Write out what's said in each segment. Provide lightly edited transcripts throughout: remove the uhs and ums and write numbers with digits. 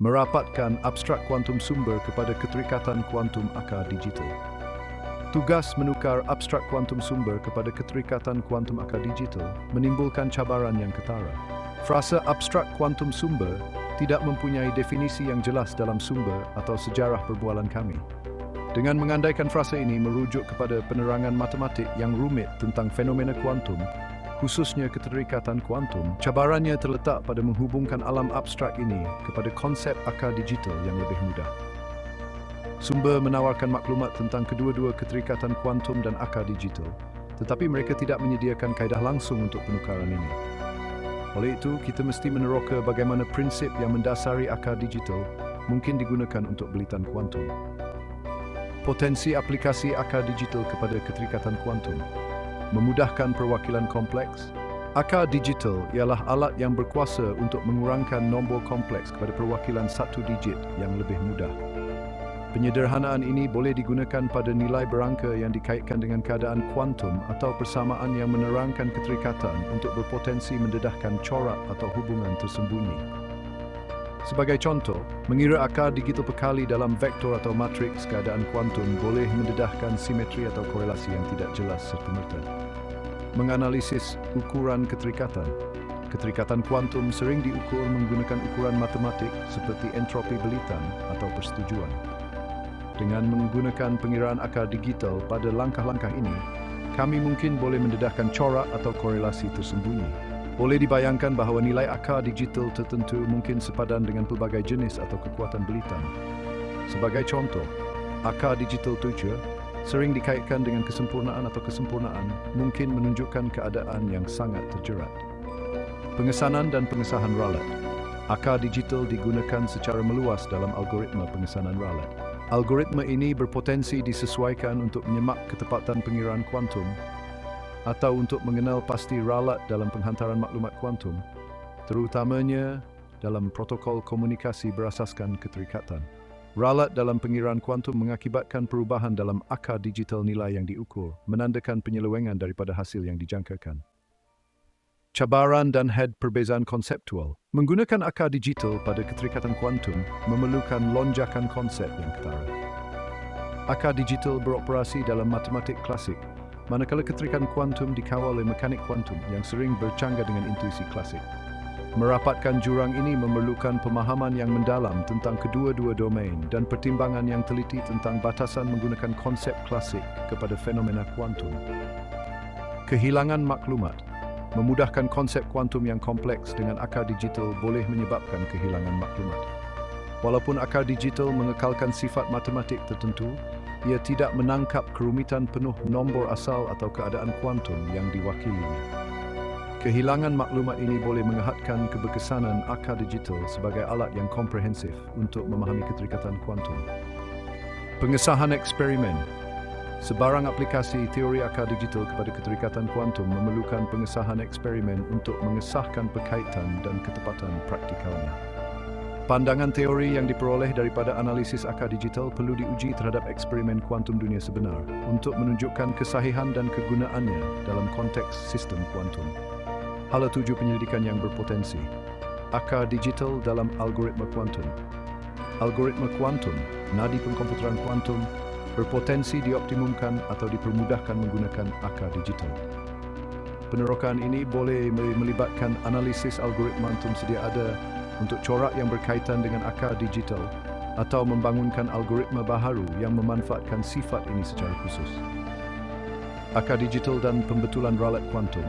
merapatkan abstrak kuantum sumber kepada keterikatan kuantum akar digital. Tugas menukar abstrak kuantum sumber kepada keterikatan kuantum akar digital menimbulkan cabaran yang ketara. Frasa abstrak kuantum sumber tidak mempunyai definisi yang jelas dalam sumber atau sejarah perbualan kami. Dengan mengandaikan frasa ini merujuk kepada penerangan matematik yang rumit tentang fenomena kuantum, khususnya keterikatan kuantum, cabarannya terletak pada menghubungkan alam abstrak ini kepada konsep akar digital yang lebih mudah. Sumber menawarkan maklumat tentang kedua-dua keterikatan kuantum dan akar digital, tetapi mereka tidak menyediakan kaedah langsung untuk penukaran ini. Oleh itu, kita mesti meneroka bagaimana prinsip yang mendasari akar digital mungkin digunakan untuk belitan kuantum. Potensi aplikasi akar digital kepada keterikatan kuantum memudahkan perwakilan kompleks. Akar digital ialah alat yang berkuasa untuk mengurangkan nombor kompleks kepada perwakilan satu digit yang lebih mudah. Penyederhanaan ini boleh digunakan pada nilai berangka yang dikaitkan dengan keadaan kuantum atau persamaan yang menerangkan keterikatan untuk berpotensi mendedahkan corak atau hubungan tersembunyi. Sebagai contoh, mengira akar digital pekali dalam vektor atau matriks keadaan kuantum boleh mendedahkan simetri atau korelasi yang tidak jelas serta-merta. Menganalisis ukuran keterikatan. Keterikatan kuantum sering diukur menggunakan ukuran matematik seperti entropi belitan atau persetujuan. Dengan menggunakan pengiraan akar digital pada langkah-langkah ini, kami mungkin boleh mendedahkan corak atau korelasi tersembunyi. Boleh dibayangkan bahawa nilai akar digital tertentu mungkin sepadan dengan pelbagai jenis atau kekuatan belitan. Sebagai contoh, akar digital 7 sering dikaitkan dengan kesempurnaan atau kesempurnaan mungkin menunjukkan keadaan yang sangat terjerat. Pengesanan dan pengesahan ralat. Akar digital digunakan secara meluas dalam algoritma pengesanan ralat. Algoritma ini berpotensi disesuaikan untuk menyemak ketepatan pengiraan kuantum atau untuk mengenal pasti ralat dalam penghantaran maklumat kuantum, terutamanya dalam protokol komunikasi berasaskan keterikatan. Ralat dalam pengiraan kuantum mengakibatkan perubahan dalam akar digital nilai yang diukur, menandakan penyelewengan daripada hasil yang dijangkakan. Cabaran dan had perbezaan konseptual. Menggunakan akar digital pada keterikatan kuantum memerlukan lonjakan konsep yang ketara. Akar digital beroperasi dalam matematik klasik, manakala keterikatan kuantum dikawal oleh mekanik kuantum yang sering bercanggah dengan intuisi klasik. Merapatkan jurang ini memerlukan pemahaman yang mendalam tentang kedua-dua domain dan pertimbangan yang teliti tentang batasan menggunakan konsep klasik kepada fenomena kuantum. Kehilangan maklumat. Memudahkan konsep kuantum yang kompleks dengan akar digital boleh menyebabkan kehilangan maklumat. Walaupun akar digital mengekalkan sifat matematik tertentu, ia tidak menangkap kerumitan penuh nombor asal atau keadaan kuantum yang diwakilinya. Kehilangan maklumat ini boleh mengehatkan keberkesanan akar digital sebagai alat yang komprehensif untuk memahami keterikatan kuantum. Pengesahan eksperimen. Sebarang aplikasi teori akar digital kepada keterikatan kuantum memerlukan pengesahan eksperimen untuk mengesahkan berkaitan dan ketepatan praktikalnya. Pandangan teori yang diperoleh daripada analisis akar digital perlu diuji terhadap eksperimen kuantum dunia sebenar untuk menunjukkan kesahihan dan kegunaannya dalam konteks sistem kuantum. Hala 7 penyelidikan yang berpotensi. Akar digital dalam algoritma kuantum. Algoritma kuantum, nadi pengkomputeran kuantum, berpotensi dioptimumkan atau dipermudahkan menggunakan akar digital. Penerokaan ini boleh melibatkan analisis algoritma kuantum sedia ada untuk corak yang berkaitan dengan akar digital atau membangunkan algoritma baharu yang memanfaatkan sifat ini secara khusus. Akar digital dan pembetulan ralat kuantum.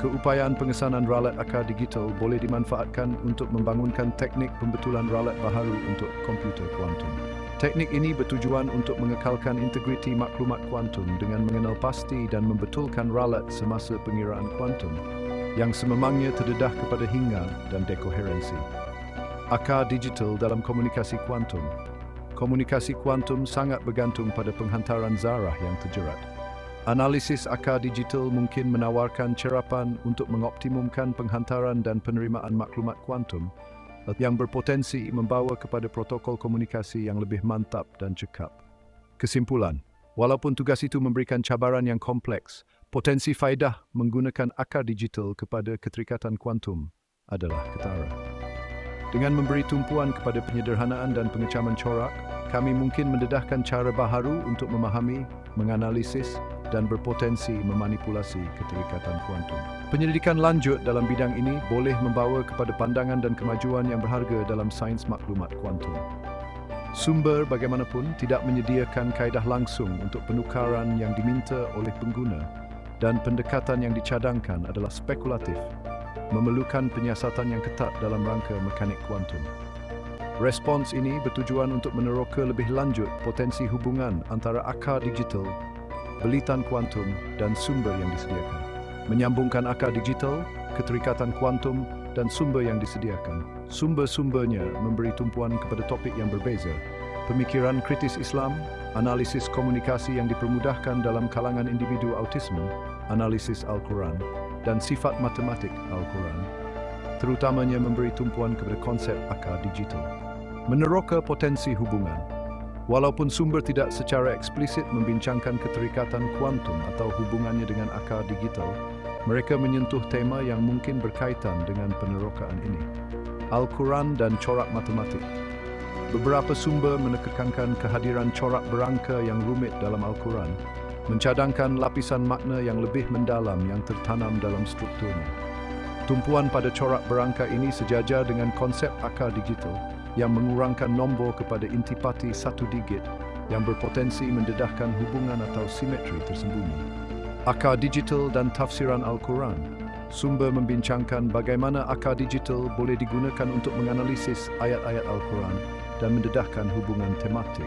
Keupayaan pengesanan ralat akar digital boleh dimanfaatkan untuk membangunkan teknik pembetulan ralat baharu untuk komputer kuantum. Teknik ini bertujuan untuk mengekalkan integriti maklumat kuantum dengan mengenal pasti dan membetulkan ralat semasa pengiraan kuantum yang sememangnya terdedah kepada hingar dan dekoherensi. Akar digital dalam komunikasi kuantum. Komunikasi kuantum sangat bergantung pada penghantaran zarah yang terjerat. Analisis akar digital mungkin menawarkan cerapan untuk mengoptimumkan penghantaran dan penerimaan maklumat kuantum yang berpotensi membawa kepada protokol komunikasi yang lebih mantap dan cekap. Kesimpulan, walaupun tugas itu memberikan cabaran yang kompleks, potensi faedah menggunakan akar digital kepada keterikatan kuantum adalah ketara. Dengan memberi tumpuan kepada penyederhanaan dan pengecaman corak, kami mungkin mendedahkan cara baharu untuk memahami, menganalisis, dan berpotensi memanipulasi keterikatan kuantum. Penyelidikan lanjut dalam bidang ini boleh membawa kepada pandangan dan kemajuan yang berharga dalam sains maklumat kuantum. Sumber bagaimanapun tidak menyediakan kaedah langsung untuk penukaran yang diminta oleh pengguna, dan pendekatan yang dicadangkan adalah spekulatif, memerlukan penyiasatan yang ketat dalam rangka mekanik kuantum. Respons ini bertujuan untuk meneroka lebih lanjut potensi hubungan antara akar digital, belitan kuantum, dan sumber yang disediakan. Menyambungkan akar digital, keterikatan kuantum, dan sumber yang disediakan. Sumber-sumbernya memberi tumpuan kepada topik yang berbeza. Pemikiran kritis Islam, analisis komunikasi yang dipermudahkan dalam kalangan individu autisme, analisis Al-Quran, dan sifat matematik Al-Quran, terutamanya memberi tumpuan kepada konsep akar digital. Meneroka potensi hubungan. Walaupun sumber tidak secara eksplisit membincangkan keterikatan kuantum atau hubungannya dengan akar digital, mereka menyentuh tema yang mungkin berkaitan dengan penerokaan ini. Al-Quran dan corak matematik. Beberapa sumber menekankan kehadiran corak berangka yang rumit dalam Al-Quran, mencadangkan lapisan makna yang lebih mendalam yang tertanam dalam strukturnya. Tumpuan pada corak berangka ini sejajar dengan konsep akar digital yang mengurangkan nombor kepada intipati satu digit yang berpotensi mendedahkan hubungan atau simetri tersembunyi. Akar digital dan tafsiran Al-Quran. Sumber membincangkan bagaimana akar digital boleh digunakan untuk menganalisis ayat-ayat Al-Quran dan mendedahkan hubungan tematik.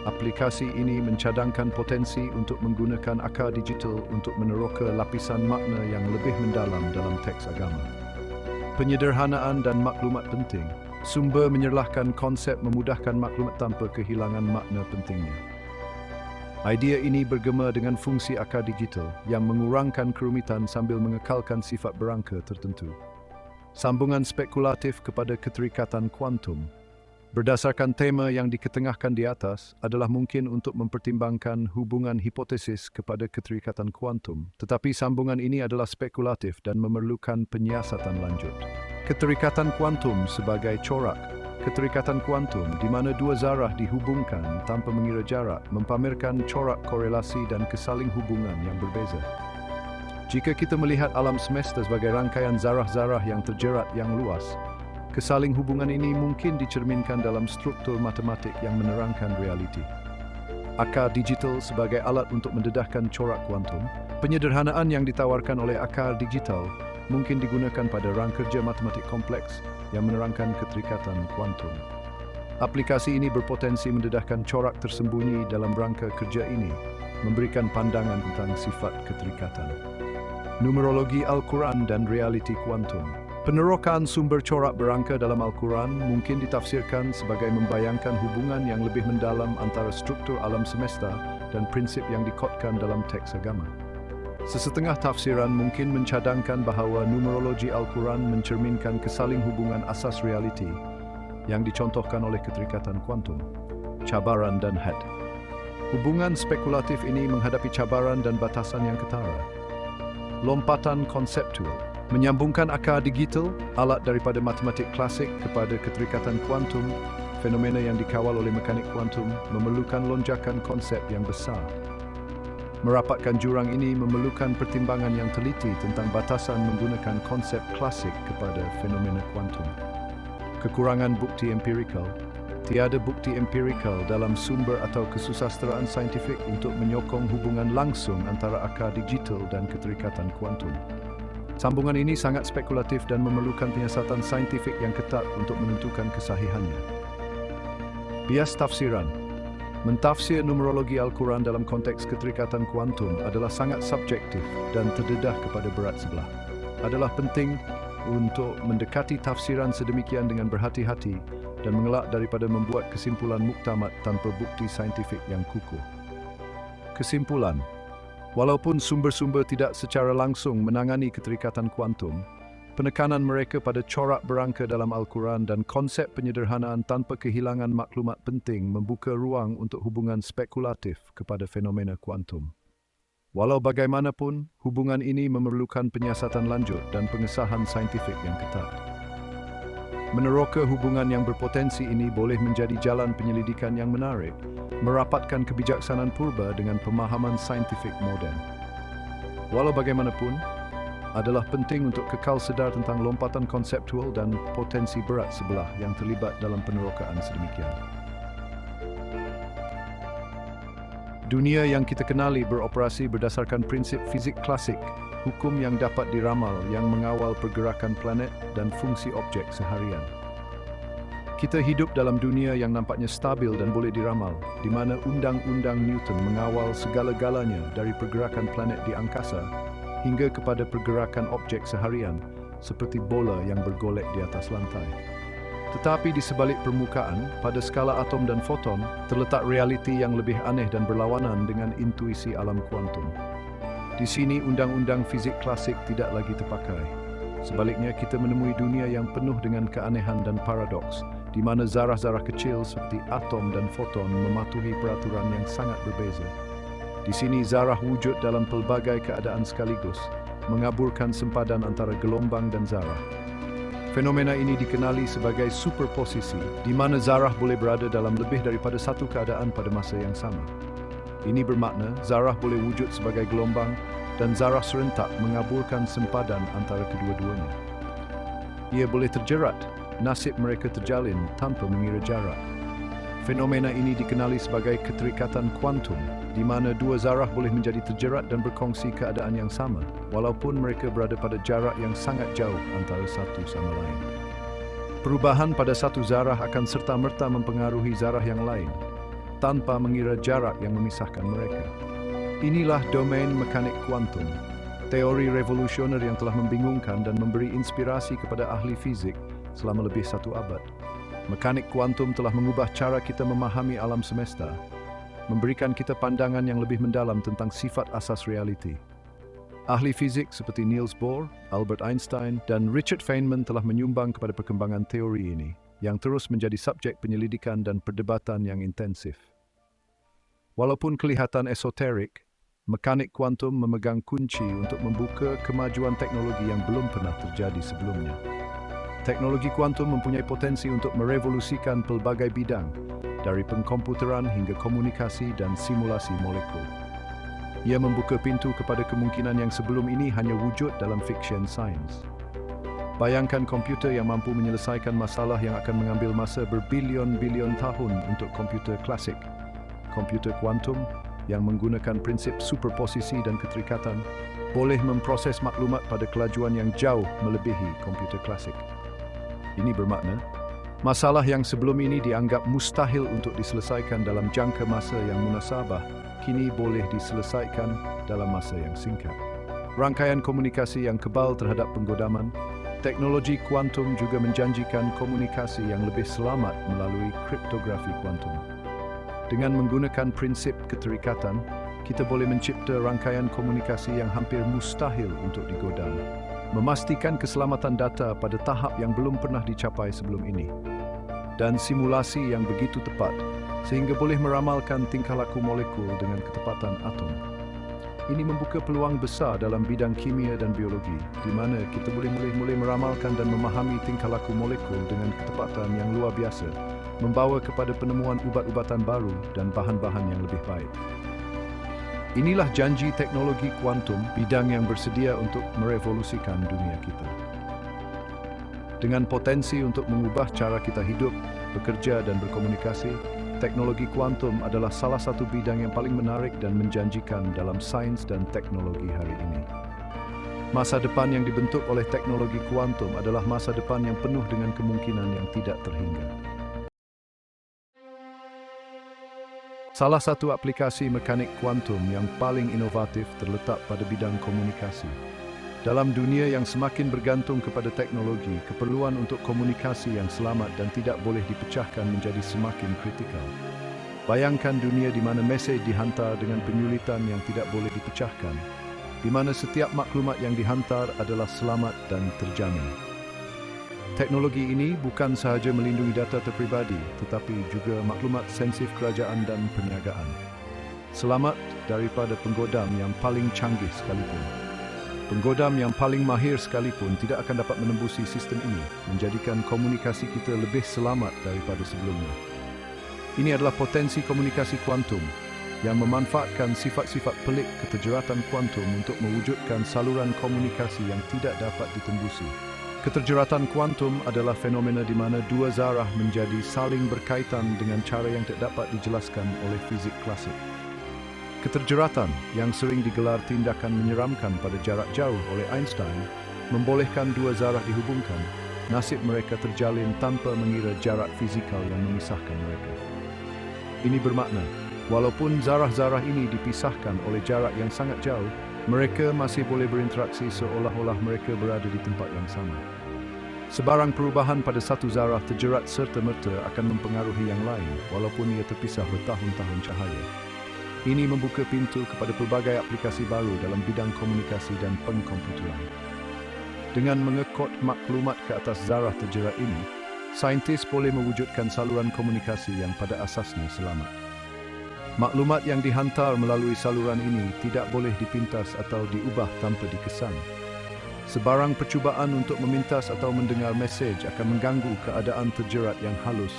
Aplikasi ini mencadangkan potensi untuk menggunakan akar digital untuk meneroka lapisan makna yang lebih mendalam dalam teks agama. Penyederhanaan dan maklumat penting. Sumber menyerlahkan konsep memudahkan maklumat tanpa kehilangan makna pentingnya. Idea ini bergema dengan fungsi akar digital yang mengurangkan kerumitan sambil mengekalkan sifat berangka tertentu. Sambungan spekulatif kepada keterikatan kuantum. Berdasarkan tema yang diketengahkan di atas adalah mungkin untuk mempertimbangkan hubungan hipotesis kepada keterikatan kuantum, tetapi sambungan ini adalah spekulatif dan memerlukan penyiasatan lanjut. Keterikatan kuantum sebagai corak. Keterikatan kuantum di mana dua zarah dihubungkan tanpa mengira jarak mempamerkan corak korelasi dan kesaling hubungan yang berbeza. Jika kita melihat alam semesta sebagai rangkaian zarah-zarah yang terjerat yang luas, kesaling hubungan ini mungkin dicerminkan dalam struktur matematik yang menerangkan realiti. Akar digital sebagai alat untuk mendedahkan corak kuantum. Penyederhanaan yang ditawarkan oleh akar digital mungkin digunakan pada rangkerja matematik kompleks yang menerangkan keterikatan kuantum. Aplikasi ini berpotensi mendedahkan corak tersembunyi dalam rangka kerja ini, memberikan pandangan tentang sifat keterikatan. Numerologi Al-Quran dan realiti kuantum. Penerokaan sumber corak berangka dalam Al-Quran mungkin ditafsirkan sebagai membayangkan hubungan yang lebih mendalam antara struktur alam semesta dan prinsip yang dikodkan dalam teks agama. Sesetengah tafsiran mungkin mencadangkan bahawa numerologi Al-Quran mencerminkan kesaling hubungan asas realiti yang dicontohkan oleh keterikatan kuantum, cabaran dan had. Hubungan spekulatif ini menghadapi cabaran dan batasan yang ketara. Lompatan konseptual. Menyambungkan akar digital, alat daripada matematik klasik kepada keterikatan kuantum, fenomena yang dikawal oleh mekanik kuantum memerlukan lonjakan konsep yang besar. Merapatkan jurang ini memerlukan pertimbangan yang teliti tentang batasan menggunakan konsep klasik kepada fenomena kuantum. Kekurangan bukti empirikal. Tiada bukti empirikal dalam sumber atau kesusasteraan saintifik untuk menyokong hubungan langsung antara akar digital dan keterikatan kuantum. Sambungan ini sangat spekulatif dan memerlukan penyiasatan saintifik yang ketat untuk menentukan kesahihannya. Bias tafsiran. Mentafsir numerologi Al-Quran dalam konteks keterikatan kuantum adalah sangat subjektif dan terdedah kepada berat sebelah. Adalah penting untuk mendekati tafsiran sedemikian dengan berhati-hati dan mengelak daripada membuat kesimpulan muktamad tanpa bukti saintifik yang kukuh. Kesimpulan. Walaupun sumber-sumber tidak secara langsung menangani keterikatan kuantum, penekanan mereka pada corak berangka dalam Al-Quran dan konsep penyederhanaan tanpa kehilangan maklumat penting membuka ruang untuk hubungan spekulatif kepada fenomena kuantum. Walau bagaimanapun, hubungan ini memerlukan penyiasatan lanjut dan pengesahan saintifik yang ketat. Meneroka hubungan yang berpotensi ini boleh menjadi jalan penyelidikan yang menarik, merapatkan kebijaksanaan purba dengan pemahaman saintifik moden. Walau bagaimanapun, adalah penting untuk kekal sedar tentang lompatan konseptual dan potensi berat sebelah yang terlibat dalam penerokaan sedemikian. Dunia yang kita kenali beroperasi berdasarkan prinsip fizik klasik, hukum yang dapat diramal yang mengawal pergerakan planet dan fungsi objek seharian. Kita hidup dalam dunia yang nampaknya stabil dan boleh diramal, di mana undang-undang Newton mengawal segala-galanya dari pergerakan planet di angkasa hingga kepada pergerakan objek seharian, seperti bola yang bergolek di atas lantai. Tetapi di sebalik permukaan, pada skala atom dan foton, terletak realiti yang lebih aneh dan berlawanan dengan intuisi alam kuantum. Di sini undang-undang fizik klasik tidak lagi terpakai. Sebaliknya, kita menemui dunia yang penuh dengan keanehan dan paradoks, di mana zarah-zarah kecil seperti atom dan foton mematuhi peraturan yang sangat berbeza. Di sini zarah wujud dalam pelbagai keadaan sekaligus, mengaburkan sempadan antara gelombang dan zarah. Fenomena ini dikenali sebagai superposisi, di mana zarah boleh berada dalam lebih daripada satu keadaan pada masa yang sama. Ini bermakna zarah boleh wujud sebagai gelombang dan zarah serentak mengaburkan sempadan antara kedua-duanya. Ia boleh terjerat, nasib mereka terjalin tanpa mengira jarak. Fenomena ini dikenali sebagai keterikatan kuantum, di mana dua zarah boleh menjadi terjerat dan berkongsi keadaan yang sama, walaupun mereka berada pada jarak yang sangat jauh antara satu sama lain. Perubahan pada satu zarah akan serta-merta mempengaruhi zarah yang lain, tanpa mengira jarak yang memisahkan mereka. Inilah domain mekanik kuantum, teori revolusioner yang telah membingungkan dan memberi inspirasi kepada ahli fizik selama lebih satu abad. Mekanik kuantum telah mengubah cara kita memahami alam semesta, memberikan kita pandangan yang lebih mendalam tentang sifat asas realiti. Ahli fizik seperti Niels Bohr, Albert Einstein, dan Richard Feynman telah menyumbang kepada perkembangan teori ini, yang terus menjadi subjek penyelidikan dan perdebatan yang intensif. Walaupun kelihatan esoterik, mekanik kuantum memegang kunci untuk membuka kemajuan teknologi yang belum pernah terjadi sebelumnya. Teknologi kuantum mempunyai potensi untuk merevolusikan pelbagai bidang, dari pengkomputeran hingga komunikasi dan simulasi molekul. Ia membuka pintu kepada kemungkinan yang sebelum ini hanya wujud dalam fiksyen sains. Bayangkan komputer yang mampu menyelesaikan masalah yang akan mengambil masa berbilion-bilion tahun untuk komputer klasik. Komputer kuantum yang menggunakan prinsip superposisi dan keterikatan boleh memproses maklumat pada kelajuan yang jauh melebihi komputer klasik. Ini bermakna, masalah yang sebelum ini dianggap mustahil untuk diselesaikan dalam jangka masa yang munasabah, kini boleh diselesaikan dalam masa yang singkat. Rangkaian komunikasi yang kebal terhadap penggodaman, teknologi kuantum juga menjanjikan komunikasi yang lebih selamat melalui kriptografi kuantum. Dengan menggunakan prinsip keterikatan, kita boleh mencipta rangkaian komunikasi yang hampir mustahil untuk digodam, memastikan keselamatan data pada tahap yang belum pernah dicapai sebelum ini, dan simulasi yang begitu tepat sehingga boleh meramalkan tingkah laku molekul dengan ketepatan atom. Ini membuka peluang besar dalam bidang kimia dan biologi, di mana kita boleh mulai meramalkan dan memahami tingkah laku molekul dengan ketepatan yang luar biasa, membawa kepada penemuan ubat-ubatan baru dan bahan-bahan yang lebih baik. Inilah janji teknologi kuantum, bidang yang bersedia untuk merevolusikan dunia kita. Dengan potensi untuk mengubah cara kita hidup, bekerja dan berkomunikasi, teknologi kuantum adalah salah satu bidang yang paling menarik dan menjanjikan dalam sains dan teknologi hari ini. Masa depan yang dibentuk oleh teknologi kuantum adalah masa depan yang penuh dengan kemungkinan yang tidak terhingga. Salah satu aplikasi mekanik kuantum yang paling inovatif terletak pada bidang komunikasi. Dalam dunia yang semakin bergantung kepada teknologi, keperluan untuk komunikasi yang selamat dan tidak boleh dipecahkan menjadi semakin kritikal. Bayangkan dunia di mana mesej dihantar dengan penyulitan yang tidak boleh dipecahkan, di mana setiap maklumat yang dihantar adalah selamat dan terjamin. Teknologi ini bukan sahaja melindungi data terpribadi, tetapi juga maklumat sensitif kerajaan dan perniagaan. Selamat daripada penggodam yang paling canggih sekalipun. Penggodam yang paling mahir sekalipun tidak akan dapat menembusi sistem ini, menjadikan komunikasi kita lebih selamat daripada sebelumnya. Ini adalah potensi komunikasi kuantum yang memanfaatkan sifat-sifat pelik keterjeratan kuantum untuk mewujudkan saluran komunikasi yang tidak dapat ditembusi. Keterjeratan kuantum adalah fenomena di mana dua zarah menjadi saling berkaitan dengan cara yang tidak dapat dijelaskan oleh fizik klasik. Keterjeratan yang sering digelar tindakan menyeramkan pada jarak jauh oleh Einstein membolehkan dua zarah dihubungkan. Nasib mereka terjalin tanpa mengira jarak fizikal yang memisahkan mereka. Ini bermakna, walaupun zarah-zarah ini dipisahkan oleh jarak yang sangat jauh, mereka masih boleh berinteraksi seolah-olah mereka berada di tempat yang sama. Sebarang perubahan pada satu zarah terjerat serta-merta akan mempengaruhi yang lain, walaupun ia terpisah bertahun-tahun cahaya. Ini membuka pintu kepada pelbagai aplikasi baru dalam bidang komunikasi dan pengkomputeran. Dengan mengekod maklumat ke atas zarah terjerat ini, saintis boleh mewujudkan saluran komunikasi yang pada asasnya selamat. Maklumat yang dihantar melalui saluran ini tidak boleh dipintas atau diubah tanpa dikesan. Sebarang percubaan untuk memintas atau mendengar mesej akan mengganggu keadaan terjerat yang halus,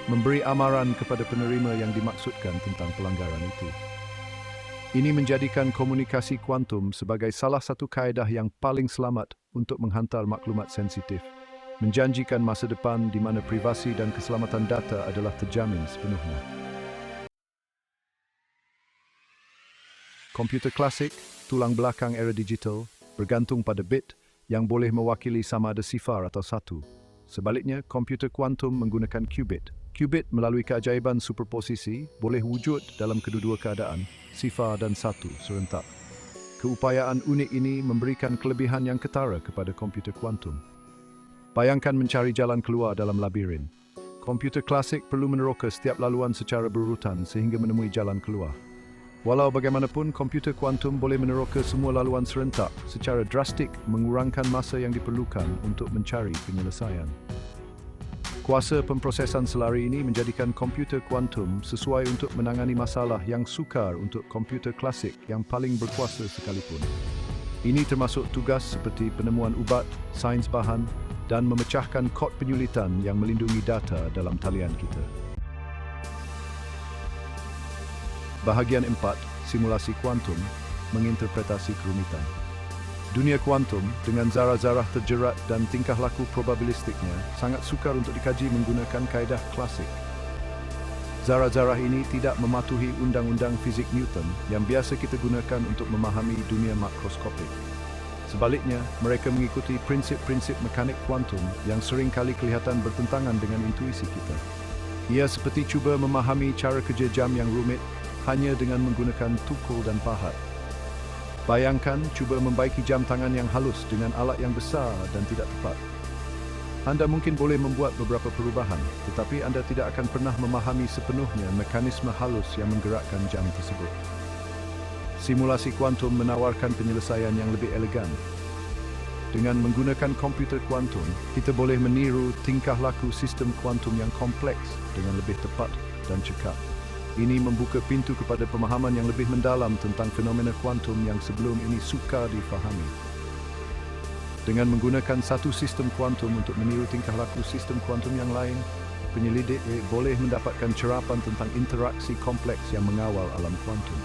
memberi amaran kepada penerima yang dimaksudkan tentang pelanggaran itu. Ini menjadikan komunikasi kuantum sebagai salah satu kaedah yang paling selamat untuk menghantar maklumat sensitif, menjanjikan masa depan di mana privasi dan keselamatan data adalah terjamin sepenuhnya. Komputer klasik, tulang belakang era digital, bergantung pada bit yang boleh mewakili sama ada sifar atau satu. Sebaliknya, komputer kuantum menggunakan qubit. Qubit melalui keajaiban superposisi boleh wujud dalam kedua-dua keadaan, sifar dan satu serentak. Keupayaan unik ini memberikan kelebihan yang ketara kepada komputer kuantum. Bayangkan mencari jalan keluar dalam labirin. Komputer klasik perlu meneroka setiap laluan secara berurutan sehingga menemui jalan keluar. Walau bagaimanapun, komputer kuantum boleh meneroka semua laluan serentak secara drastik, mengurangkan masa yang diperlukan untuk mencari penyelesaian. Kuasa pemprosesan selari ini menjadikan komputer kuantum sesuai untuk menangani masalah yang sukar untuk komputer klasik yang paling berkuasa sekalipun. Ini termasuk tugas seperti penemuan ubat, sains bahan, dan memecahkan kod penyulitan yang melindungi data dalam talian kita. Bahagian 4, simulasi kuantum, menginterpretasi kerumitan. Dunia kuantum dengan zarah-zarah terjerat dan tingkah laku probabilistiknya sangat sukar untuk dikaji menggunakan kaedah klasik. Zarah-zarah ini tidak mematuhi undang-undang fizik Newton yang biasa kita gunakan untuk memahami dunia makroskopik. Sebaliknya, mereka mengikuti prinsip-prinsip mekanik kuantum yang sering kali kelihatan bertentangan dengan intuisi kita. Ia seperti cuba memahami cara kerja jam yang rumit hanya dengan menggunakan tukul dan pahat. Bayangkan cuba membaiki jam tangan yang halus dengan alat yang besar dan tidak tepat. Anda mungkin boleh membuat beberapa perubahan, tetapi Anda tidak akan pernah memahami sepenuhnya mekanisme halus yang menggerakkan jam tersebut. Simulasi kuantum menawarkan penyelesaian yang lebih elegan. Dengan menggunakan komputer kuantum, kita boleh meniru tingkah laku sistem kuantum yang kompleks dengan lebih tepat dan cekap. Ini membuka pintu kepada pemahaman yang lebih mendalam tentang fenomena kuantum yang sebelum ini sukar difahami. Dengan menggunakan satu sistem kuantum untuk meniru tingkah laku sistem kuantum yang lain, penyelidik boleh mendapatkan cerapan tentang interaksi kompleks yang mengawal alam kuantum.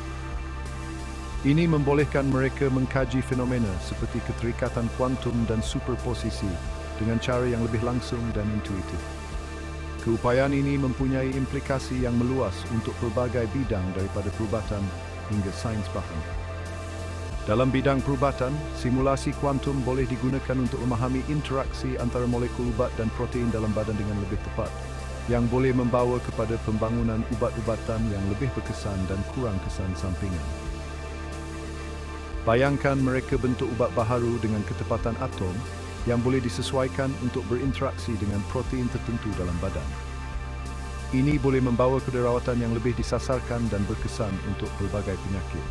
Ini membolehkan mereka mengkaji fenomena seperti keterikatan kuantum dan superposisi dengan cara yang lebih langsung dan intuitif. Keupayaan ini mempunyai implikasi yang meluas untuk pelbagai bidang daripada perubatan hingga sains bahan. Dalam bidang perubatan, simulasi kuantum boleh digunakan untuk memahami interaksi antara molekul ubat dan protein dalam badan dengan lebih tepat, yang boleh membawa kepada pembangunan ubat-ubatan yang lebih berkesan dan kurang kesan sampingan. Bayangkan mereka bentuk ubat baharu dengan ketepatan atom yang boleh disesuaikan untuk berinteraksi dengan protein tertentu dalam badan. Ini boleh membawa kepada rawatan yang lebih disasarkan dan berkesan untuk pelbagai penyakit.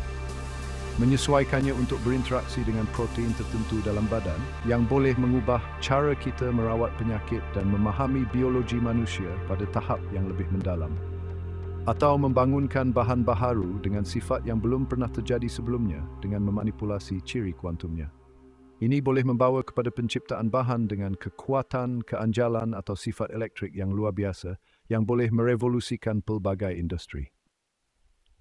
Menyesuaikannya untuk berinteraksi dengan protein tertentu dalam badan yang boleh mengubah cara kita merawat penyakit dan memahami biologi manusia pada tahap yang lebih mendalam. Atau membangunkan bahan baharu dengan sifat yang belum pernah terjadi sebelumnya dengan memanipulasi ciri kuantumnya. Ini boleh membawa kepada penciptaan bahan dengan kekuatan, keanjalan atau sifat elektrik yang luar biasa yang boleh merevolusikan pelbagai industri.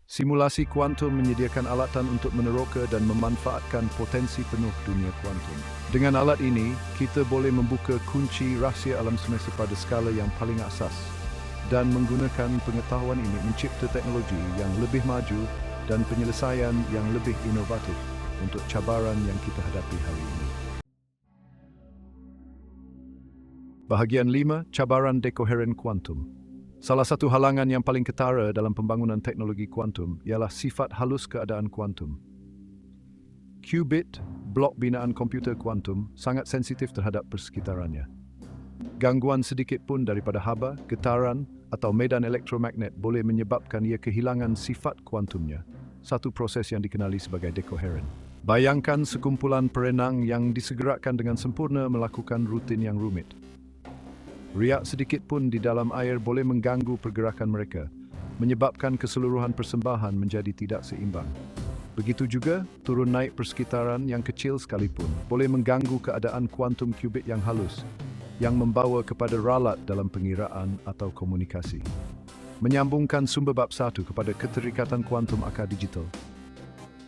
Simulasi kuantum menyediakan alatan untuk meneroka dan memanfaatkan potensi penuh dunia kuantum. Dengan alat ini, kita boleh membuka kunci rahsia alam semesta pada skala yang paling asas dan menggunakan pengetahuan ini mencipta teknologi yang lebih maju dan penyelesaian yang lebih inovatif untuk cabaran yang kita hadapi hari ini. Bahagian 5, cabaran dekoheren kuantum. Salah satu halangan yang paling ketara dalam pembangunan teknologi kuantum ialah sifat halus keadaan kuantum. Qubit, blok binaan komputer kuantum, sangat sensitif terhadap persekitarannya. Gangguan sedikit pun daripada haba, getaran atau medan elektromagnet boleh menyebabkan ia kehilangan sifat kuantumnya, satu proses yang dikenali sebagai dekoheren. Bayangkan sekumpulan perenang yang disegerakan dengan sempurna melakukan rutin yang rumit. Riak sedikit pun di dalam air boleh mengganggu pergerakan mereka, menyebabkan keseluruhan persembahan menjadi tidak seimbang. Begitu juga, turun naik persekitaran yang kecil sekalipun boleh mengganggu keadaan kuantum qubit yang halus, yang membawa kepada ralat dalam pengiraan atau komunikasi. Menyambungkan sumber bab 1 kepada keterikatan kuantum akar digital.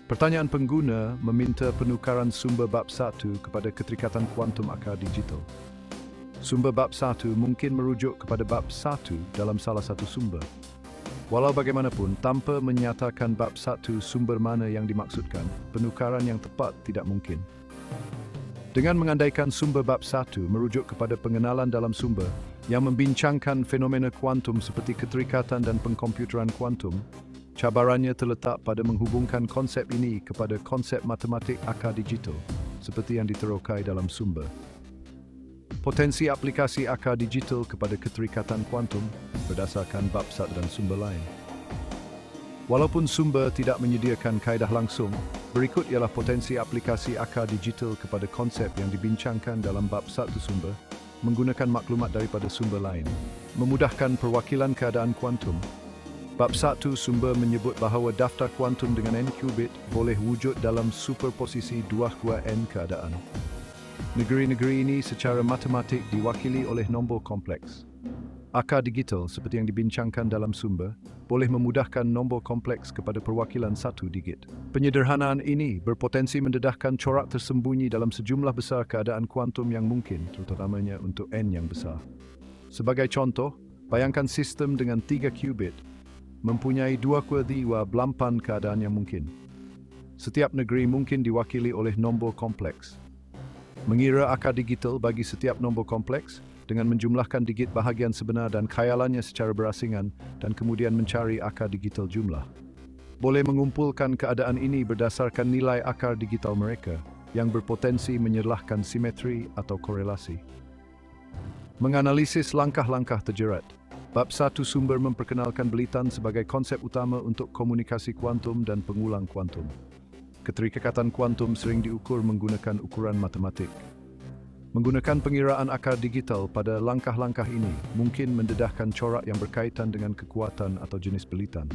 Pertanyaan pengguna meminta penukaran sumber bab 1 kepada keterikatan kuantum akar digital. Sumber bab 1 mungkin merujuk kepada bab 1 dalam salah satu sumber. Walau bagaimanapun, tanpa menyatakan bab 1 sumber mana yang dimaksudkan, penukaran yang tepat tidak mungkin. Dengan mengandaikan sumber bab 1 merujuk kepada pengenalan dalam sumber yang membincangkan fenomena kuantum seperti keterikatan dan pengkomputeran kuantum, cabarannya terletak pada menghubungkan konsep ini kepada konsep matematik akar digital seperti yang diterokai dalam sumber. Potensi aplikasi akar digital kepada keterikatan kuantum berdasarkan bab 1 dan sumber lain. Walaupun sumber tidak menyediakan kaedah langsung, berikut ialah potensi aplikasi akar digital kepada konsep yang dibincangkan dalam bab 1 sumber menggunakan maklumat daripada sumber lain. Memudahkan perwakilan keadaan kuantum. Bab 1 sumber menyebut bahawa daftar kuantum dengan n qubit boleh wujud dalam superposisi 2n keadaan. Negeri-negeri ini secara matematik diwakili oleh nombor kompleks. Akar digital seperti yang dibincangkan dalam sumber boleh memudahkan nombor kompleks kepada perwakilan satu digit. Penyederhanaan ini berpotensi mendedahkan corak tersembunyi dalam sejumlah besar keadaan kuantum yang mungkin, terutamanya untuk n yang besar. Sebagai contoh, bayangkan sistem dengan 3 qubit mempunyai 2/8 keadaan yang mungkin. Setiap negeri mungkin diwakili oleh nombor kompleks. Mengira akar digital bagi setiap nombor kompleks dengan menjumlahkan digit bahagian sebenar dan khayalannya secara berasingan dan kemudian mencari akar digital jumlah. Boleh mengumpulkan keadaan ini berdasarkan nilai akar digital mereka yang berpotensi menyerlahkan simetri atau korelasi. Menganalisis langkah-langkah terjerat. Bab 1 sumber memperkenalkan belitan sebagai konsep utama untuk komunikasi kuantum dan pengulang kuantum. Keterikatan kuantum sering diukur menggunakan ukuran matematik. Menggunakan pengiraan akar digital pada langkah-langkah ini mungkin mendedahkan corak yang berkaitan dengan kekuatan atau jenis belitan.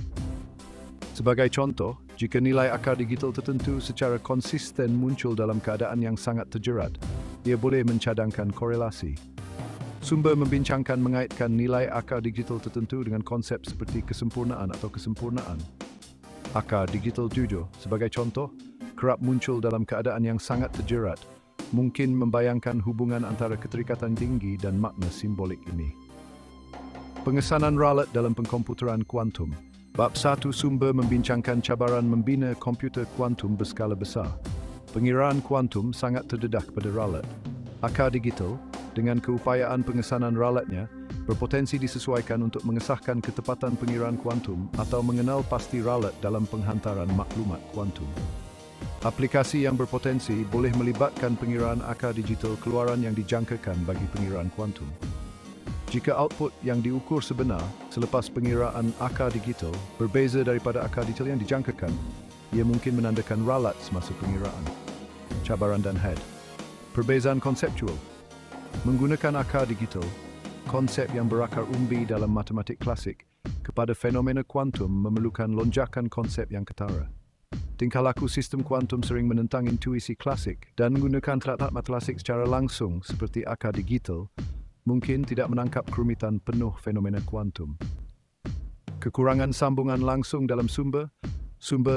Sebagai contoh, jika nilai akar digital tertentu secara konsisten muncul dalam keadaan yang sangat terjerat, ia boleh mencadangkan korelasi. Sumber membincangkan mengaitkan nilai akar digital tertentu dengan konsep seperti kesempurnaan atau kesempurnaan. Akar digital jujur, sebagai contoh, kerap muncul dalam keadaan yang sangat terjerat, mungkin membayangkan hubungan antara keterikatan tinggi dan makna simbolik ini. Pengesanan ralat dalam pengkomputeran kuantum. Bab 1 sumber membincangkan cabaran membina komputer kuantum berskala besar. Pengiraan kuantum sangat terdedah kepada ralat. Akar digital, dengan keupayaan pengesanan ralatnya, berpotensi disesuaikan untuk mengesahkan ketepatan pengiraan kuantum atau mengenal pasti ralat dalam penghantaran maklumat kuantum. Aplikasi yang berpotensi boleh melibatkan pengiraan akar digital keluaran yang dijangkakan bagi pengiraan kuantum. Jika output yang diukur sebenar selepas pengiraan akar digital berbeza daripada akar digital yang dijangkakan, ia mungkin menandakan ralat semasa pengiraan. Cabaran dan had. Perbezaan konseptual. Menggunakan akar digital, konsep yang berakar umbi dalam matematik klasik, kepada fenomena kuantum memerlukan lonjakan konsep yang ketara. Tingkah laku sistem kuantum sering menentang intuisi klasik dan menggunakan traktat matematik secara langsung seperti akar digital, mungkin tidak menangkap kerumitan penuh fenomena kuantum. Kekurangan sambungan langsung dalam sumber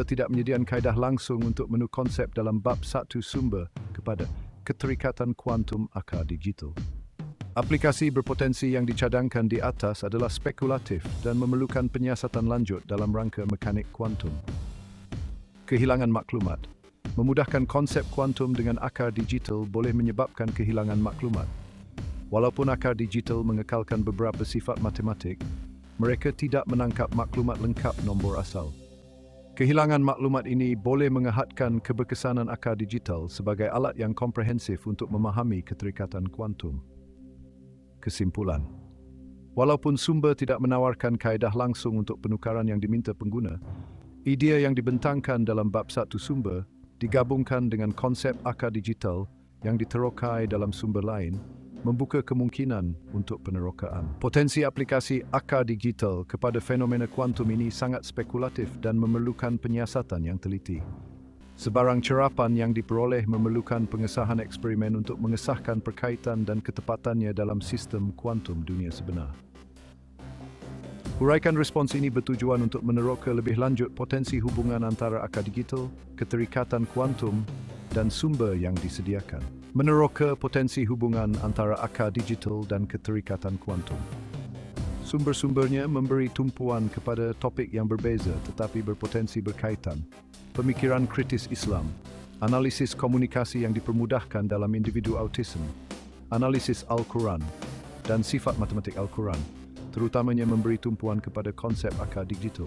tidak menyediakan kaedah langsung untuk menu konsep dalam bab satu sumber kepada keterikatan kuantum akar digital. Aplikasi berpotensi yang dicadangkan di atas adalah spekulatif dan memerlukan penyiasatan lanjut dalam rangka mekanik kuantum. Kehilangan maklumat. Memudahkan konsep kuantum dengan akar digital boleh menyebabkan kehilangan maklumat. Walaupun akar digital mengekalkan beberapa sifat matematik, mereka tidak menangkap maklumat lengkap nombor asal. Kehilangan maklumat ini boleh mengehadkan keberkesanan akar digital sebagai alat yang komprehensif untuk memahami keterikatan kuantum. Kesimpulan. Walaupun sumber tidak menawarkan kaedah langsung untuk penukaran yang diminta pengguna, idea yang dibentangkan dalam bab satu sumber digabungkan dengan konsep akar digital yang diterokai dalam sumber lain membuka kemungkinan untuk penerokaan. Potensi aplikasi akar digital kepada fenomena kuantum ini sangat spekulatif dan memerlukan penyiasatan yang teliti. Sebarang cerapan yang diperoleh memerlukan pengesahan eksperimen untuk mengesahkan perkaitan dan ketepatannya dalam sistem kuantum dunia sebenar. Huraikan respons ini bertujuan untuk meneroka lebih lanjut potensi hubungan antara akar digital, keterikatan kuantum, dan sumber yang disediakan. Meneroka potensi hubungan antara akar digital dan keterikatan kuantum. Sumber-sumbernya memberi tumpuan kepada topik yang berbeza tetapi berpotensi berkaitan. Pemikiran kritis Islam, analisis komunikasi yang dipermudahkan dalam individu autism, analisis Al-Quran, dan sifat matematik Al-Quran, terutamanya memberi tumpuan kepada konsep akar digital.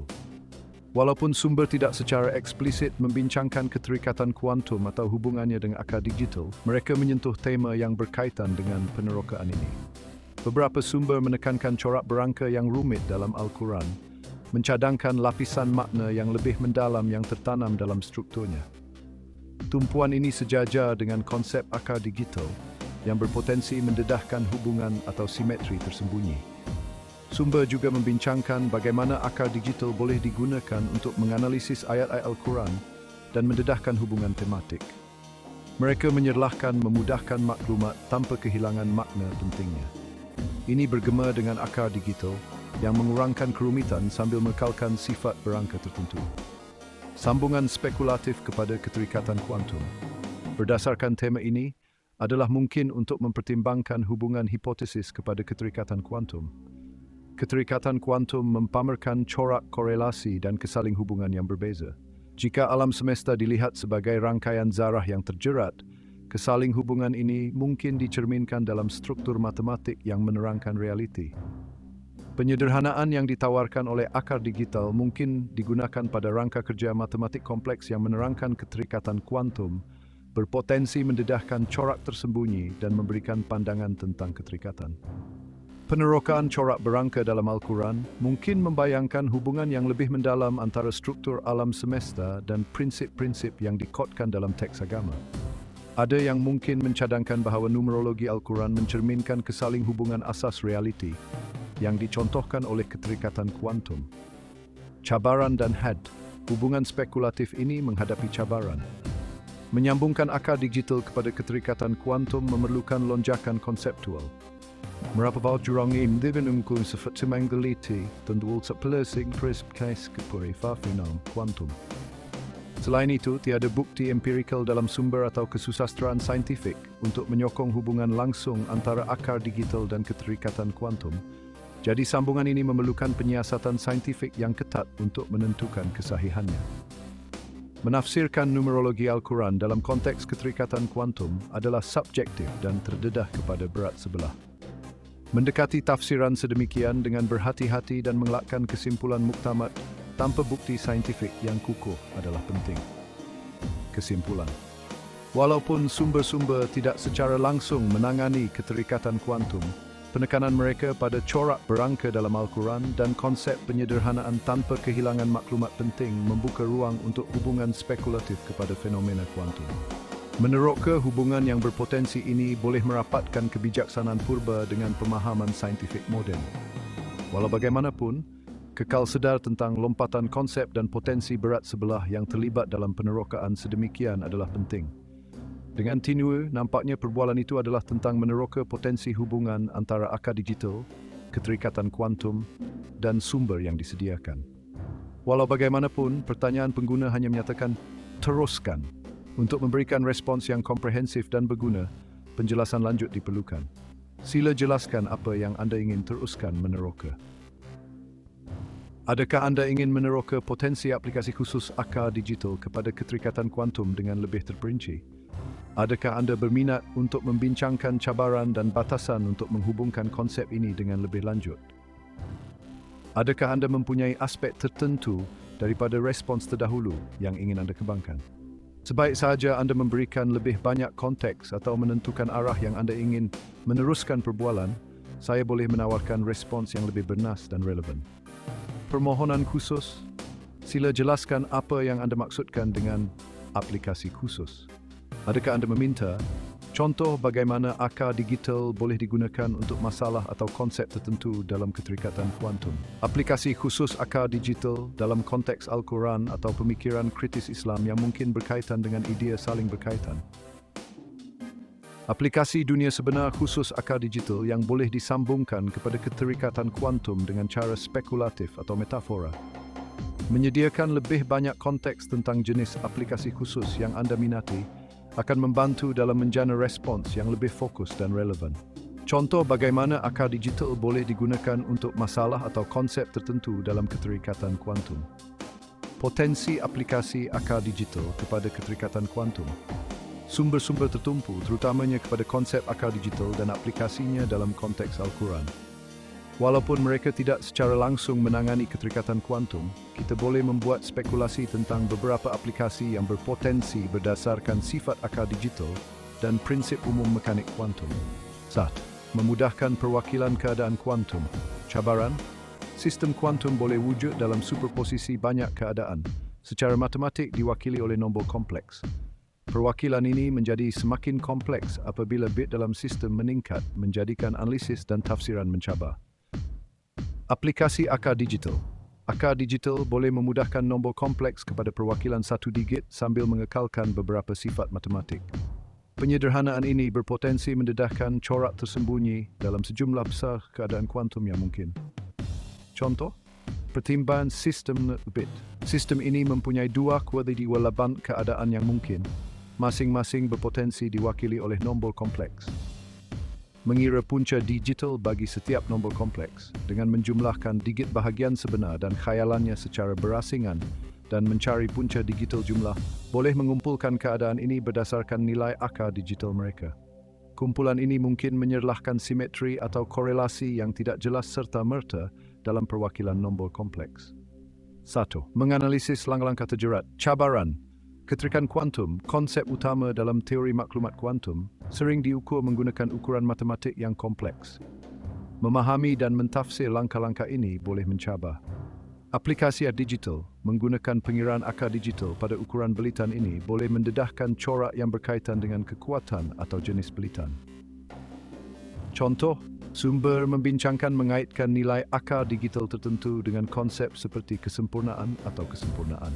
Walaupun sumber tidak secara eksplisit membincangkan keterikatan kuantum atau hubungannya dengan akar digital, mereka menyentuh tema yang berkaitan dengan penerokaan ini. Beberapa sumber menekankan corak berangka yang rumit dalam Al-Quran, mencadangkan lapisan makna yang lebih mendalam yang tertanam dalam strukturnya. Tumpuan ini sejajar dengan konsep akar digital yang berpotensi mendedahkan hubungan atau simetri tersembunyi. Sumber juga membincangkan bagaimana akar digital boleh digunakan untuk menganalisis ayat-ayat Al-Quran dan mendedahkan hubungan tematik. Mereka menyerlahkan memudahkan maklumat tanpa kehilangan makna pentingnya. Ini bergema dengan akar digital yang mengurangkan kerumitan sambil mengekalkan sifat berangka tertentu. Sambungan spekulatif kepada keterikatan kuantum. Berdasarkan tema ini, adalah mungkin untuk mempertimbangkan hubungan hipotesis kepada keterikatan kuantum. Keterikatan kuantum mempamerkan corak korelasi dan kesaling hubungan yang berbeza. Jika alam semesta dilihat sebagai rangkaian zarah yang terjerat, kesaling hubungan ini mungkin dicerminkan dalam struktur matematik yang menerangkan realiti. Penyederhanaan yang ditawarkan oleh akar digital mungkin digunakan pada rangka kerja matematik kompleks yang menerangkan keterikatan kuantum, berpotensi mendedahkan corak tersembunyi dan memberikan pandangan tentang keterikatan. Penerokaan corak berangka dalam Al-Quran mungkin membayangkan hubungan yang lebih mendalam antara struktur alam semesta dan prinsip-prinsip yang dikodkan dalam teks agama. Ada yang mungkin mencadangkan bahawa numerologi Al-Quran mencerminkan kesaling hubungan asas realiti yang dicontohkan oleh keterikatan kuantum. Cabaran dan had, hubungan spekulatif ini menghadapi cabaran. Menyambungkan akar digital kepada keterikatan kuantum memerlukan lonjakan konseptual. Merapaval jurang dengan ungkul seperti menggeliti dan dual sepelesing perspekais kepuri fafinam kuantum. Selain itu, tiada bukti empirikal dalam sumber atau kesusastraan saintifik untuk menyokong hubungan langsung antara akar digital dan keterikatan kuantum. Jadi sambungan ini memerlukan penyiasatan saintifik yang ketat untuk menentukan kesahihannya. Menafsirkan numerologi Al-Quran dalam konteks keterikatan kuantum adalah subjektif dan terdedah kepada berat sebelah. Mendekati tafsiran sedemikian dengan berhati-hati dan mengelakkan kesimpulan muktamad tanpa bukti saintifik yang kukuh adalah penting. Kesimpulan. Walaupun sumber-sumber tidak secara langsung menangani keterikatan kuantum, penekanan mereka pada corak berangka dalam Al-Quran dan konsep penyederhanaan tanpa kehilangan maklumat penting membuka ruang untuk hubungan spekulatif kepada fenomena kuantum. Meneroka hubungan yang berpotensi ini boleh merapatkan kebijaksanaan purba dengan pemahaman saintifik moden. Walau bagaimanapun, Kekal sedar tentang lompatan konsep dan potensi berat sebelah yang terlibat dalam penerokaan sedemikian adalah penting. Dengan Tinue, nampaknya perbualan itu adalah tentang meneroka potensi hubungan antara akar digital, keterikatan kuantum, dan sumber yang disediakan. Walau bagaimanapun, pertanyaan pengguna hanya menyatakan teruskan. Untuk memberikan respons yang komprehensif dan berguna, penjelasan lanjut diperlukan. Sila jelaskan apa yang anda ingin teruskan meneroka. Adakah anda ingin meneroka potensi aplikasi khusus akar digital kepada keterikatan kuantum dengan lebih terperinci? Adakah anda berminat untuk membincangkan cabaran dan batasan untuk menghubungkan konsep ini dengan lebih lanjut? Adakah anda mempunyai aspek tertentu daripada respons terdahulu yang ingin anda kembangkan? Sebaik sahaja anda memberikan lebih banyak konteks atau menentukan arah yang anda ingin meneruskan perbualan, saya boleh menawarkan respons yang lebih bernas dan relevan. Permohonan khusus, sila jelaskan apa yang anda maksudkan dengan aplikasi khusus. Adakah anda meminta contoh bagaimana akar digital boleh digunakan untuk masalah atau konsep tertentu dalam keterikatan kuantum? Aplikasi khusus akar digital dalam konteks Al-Quran atau pemikiran kritis Islam yang mungkin berkaitan dengan idea saling berkaitan. Aplikasi dunia sebenar khusus akar digital yang boleh disambungkan kepada keterikatan kuantum dengan cara spekulatif atau metafora. Menyediakan lebih banyak konteks tentang jenis aplikasi khusus yang anda minati akan membantu dalam menjana respons yang lebih fokus dan relevan. Contoh bagaimana akar digital boleh digunakan untuk masalah atau konsep tertentu dalam keterikatan kuantum. Potensi aplikasi akar digital kepada keterikatan kuantum. Sumber-sumber tertumpu terutamanya kepada konsep akar digital dan aplikasinya dalam konteks Al-Quran. Walaupun mereka tidak secara langsung menangani keterikatan kuantum, kita boleh membuat spekulasi tentang beberapa aplikasi yang berpotensi berdasarkan sifat akar digital dan prinsip umum mekanik kuantum. 1. Memudahkan perwakilan keadaan kuantum. Cabaran, sistem kuantum boleh wujud dalam superposisi banyak keadaan, secara matematik diwakili oleh nombor kompleks. Perwakilan ini menjadi semakin kompleks apabila bit dalam sistem meningkat, menjadikan analisis dan tafsiran mencabar. Aplikasi akar digital. Akar digital boleh memudahkan nombor kompleks kepada perwakilan satu digit sambil mengekalkan beberapa sifat matematik. Penyederhanaan ini berpotensi mendedahkan corak tersembunyi dalam sejumlah besar keadaan kuantum yang mungkin. Contoh, pertimbangan sistem bit. Sistem ini mempunyai dua kuadritiwalaban keadaan yang mungkin, masing-masing berpotensi diwakili oleh nombor kompleks. Mengira punca digital bagi setiap nombor kompleks dengan menjumlahkan digit bahagian sebenar dan khayalannya secara berasingan dan mencari punca digital jumlah boleh mengumpulkan keadaan ini berdasarkan nilai akar digital mereka. Kumpulan ini mungkin menyerlahkan simetri atau korelasi yang tidak jelas serta-merta dalam perwakilan nombor kompleks. 1. Menganalisis langkah-langkah terjerat. Cabaran. Keterikan kuantum, konsep utama dalam teori maklumat kuantum, sering diukur menggunakan ukuran matematik yang kompleks. Memahami dan mentafsir langkah-langkah ini boleh mencabar. Aplikasi digital menggunakan pengiraan akar digital pada ukuran belitan ini boleh mendedahkan corak yang berkaitan dengan kekuatan atau jenis belitan. Contoh, sumber membincangkan mengaitkan nilai akar digital tertentu dengan konsep seperti kesempurnaan atau kesempurnaan.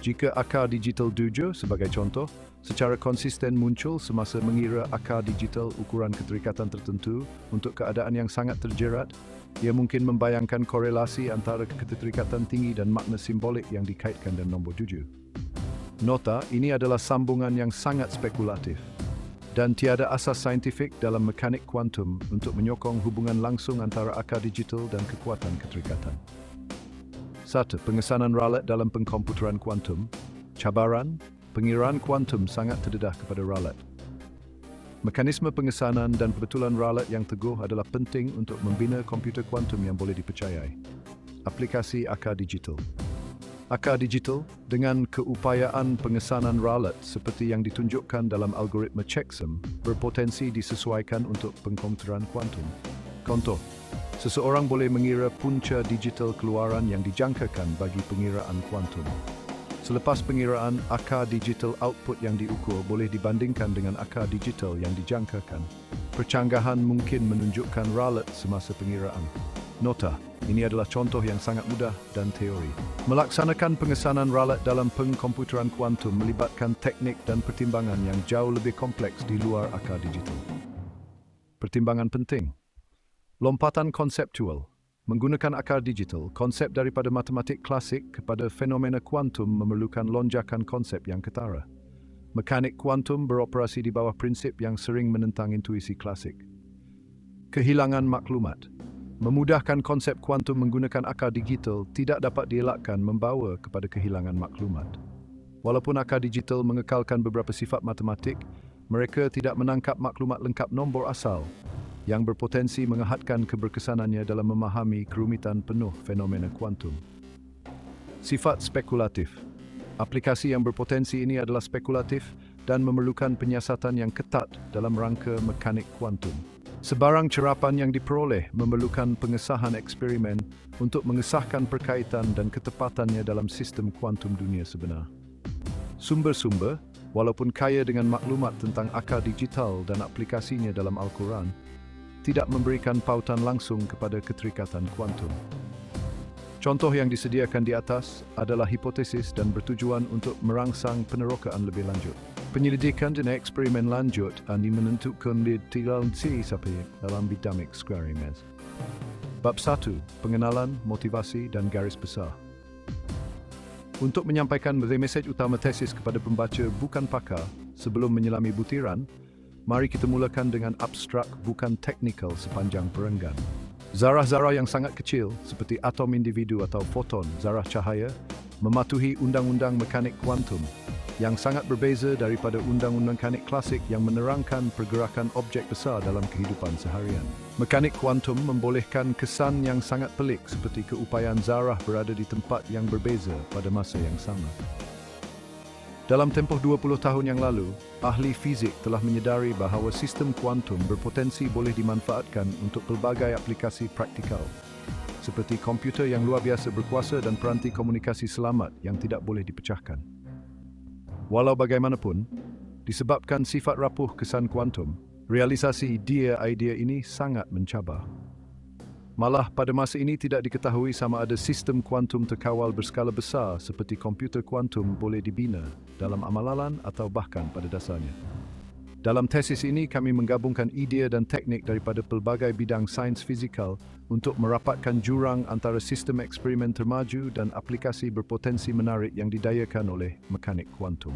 Jika akar digital 7 sebagai contoh, secara konsisten muncul semasa mengira akar digital ukuran keterikatan tertentu untuk keadaan yang sangat terjerat, ia mungkin membayangkan korelasi antara keterikatan tinggi dan makna simbolik yang dikaitkan dengan nombor 7. Nota, ini adalah sambungan yang sangat spekulatif dan tiada asas saintifik dalam mekanik kuantum untuk menyokong hubungan langsung antara akar digital dan kekuatan keterikatan. 1. Pengesanan ralat dalam pengkomputeran kuantum. Cabaran, pengiraan kuantum sangat terdedah kepada ralat. Mekanisme pengesanan dan kebetulan ralat yang teguh adalah penting untuk membina komputer kuantum yang boleh dipercayai. Aplikasi akar digital. Akar digital dengan keupayaan pengesanan ralat seperti yang ditunjukkan dalam algoritma checksum berpotensi disesuaikan untuk pengkomputeran kuantum. Contoh, seseorang boleh mengira punca digital keluaran yang dijangkakan bagi pengiraan kuantum. Selepas pengiraan, akar digital output yang diukur boleh dibandingkan dengan akar digital yang dijangkakan. Percanggahan mungkin menunjukkan ralat semasa pengiraan. Nota, ini adalah contoh yang sangat mudah dan teori. Melaksanakan pengesanan ralat dalam pengkomputeran kuantum melibatkan teknik dan pertimbangan yang jauh lebih kompleks di luar akal digital. Pertimbangan penting. Lompatan konseptual. Menggunakan akal digital, konsep daripada matematik klasik kepada fenomena kuantum memerlukan lonjakan konsep yang ketara. Mekanik kuantum beroperasi di bawah prinsip yang sering menentang intuisi klasik. Kehilangan maklumat. Memudahkan konsep kuantum menggunakan akal digital tidak dapat dielakkan membawa kepada kehilangan maklumat. Walaupun akal digital mengekalkan beberapa sifat matematik, mereka tidak menangkap maklumat lengkap nombor asal yang berpotensi mengehadkan keberkesanannya dalam memahami kerumitan penuh fenomena kuantum. Sifat spekulatif. Aplikasi yang berpotensi ini adalah spekulatif dan memerlukan penyiasatan yang ketat dalam rangka mekanik kuantum. Sebarang cerapan yang diperoleh memerlukan pengesahan eksperimen untuk mengesahkan perkaitan dan ketepatannya dalam sistem kuantum dunia sebenar. Sumber-sumber, walaupun kaya dengan maklumat tentang akal digital dan aplikasinya dalam Al-Quran, tidak memberikan pautan langsung kepada keterikatan kuantum. Contoh yang disediakan di atas adalah hipotesis dan bertujuan untuk merangsang penerokaan lebih lanjut. Penyelidikan dan eksperimen lanjut ini menentukan detailasi sampai dalam bidang eksperimen. Bab 1. Pengenalan, motivasi dan garis besar. Untuk menyampaikan mesej utama tesis kepada pembaca bukan pakar sebelum menyelami butiran, mari kita mulakan dengan abstrak bukan teknikal sepanjang perenggan. Zarah-zarah yang sangat kecil seperti atom individu atau foton zarah cahaya mematuhi undang-undang mekanik kuantum yang sangat berbeza daripada undang-undang mekanik klasik yang menerangkan pergerakan objek besar dalam kehidupan seharian. Mekanik kuantum membolehkan kesan yang sangat pelik seperti keupayaan zarah berada di tempat yang berbeza pada masa yang sama. Dalam tempoh 20 tahun yang lalu, ahli fizik telah menyedari bahawa sistem kuantum berpotensi boleh dimanfaatkan untuk pelbagai aplikasi praktikal, seperti komputer yang luar biasa berkuasa dan peranti komunikasi selamat yang tidak boleh dipecahkan. Walau bagaimanapun, disebabkan sifat rapuh kesan kuantum, realisasi idea ini sangat mencabar. Malah pada masa ini tidak diketahui sama ada sistem kuantum terkawal berskala besar seperti komputer kuantum boleh dibina dalam amalan atau bahkan pada dasarnya. Dalam tesis ini kami menggabungkan idea dan teknik daripada pelbagai bidang sains fizikal untuk merapatkan jurang antara sistem eksperimen termaju dan aplikasi berpotensi menarik yang didayakan oleh mekanik kuantum.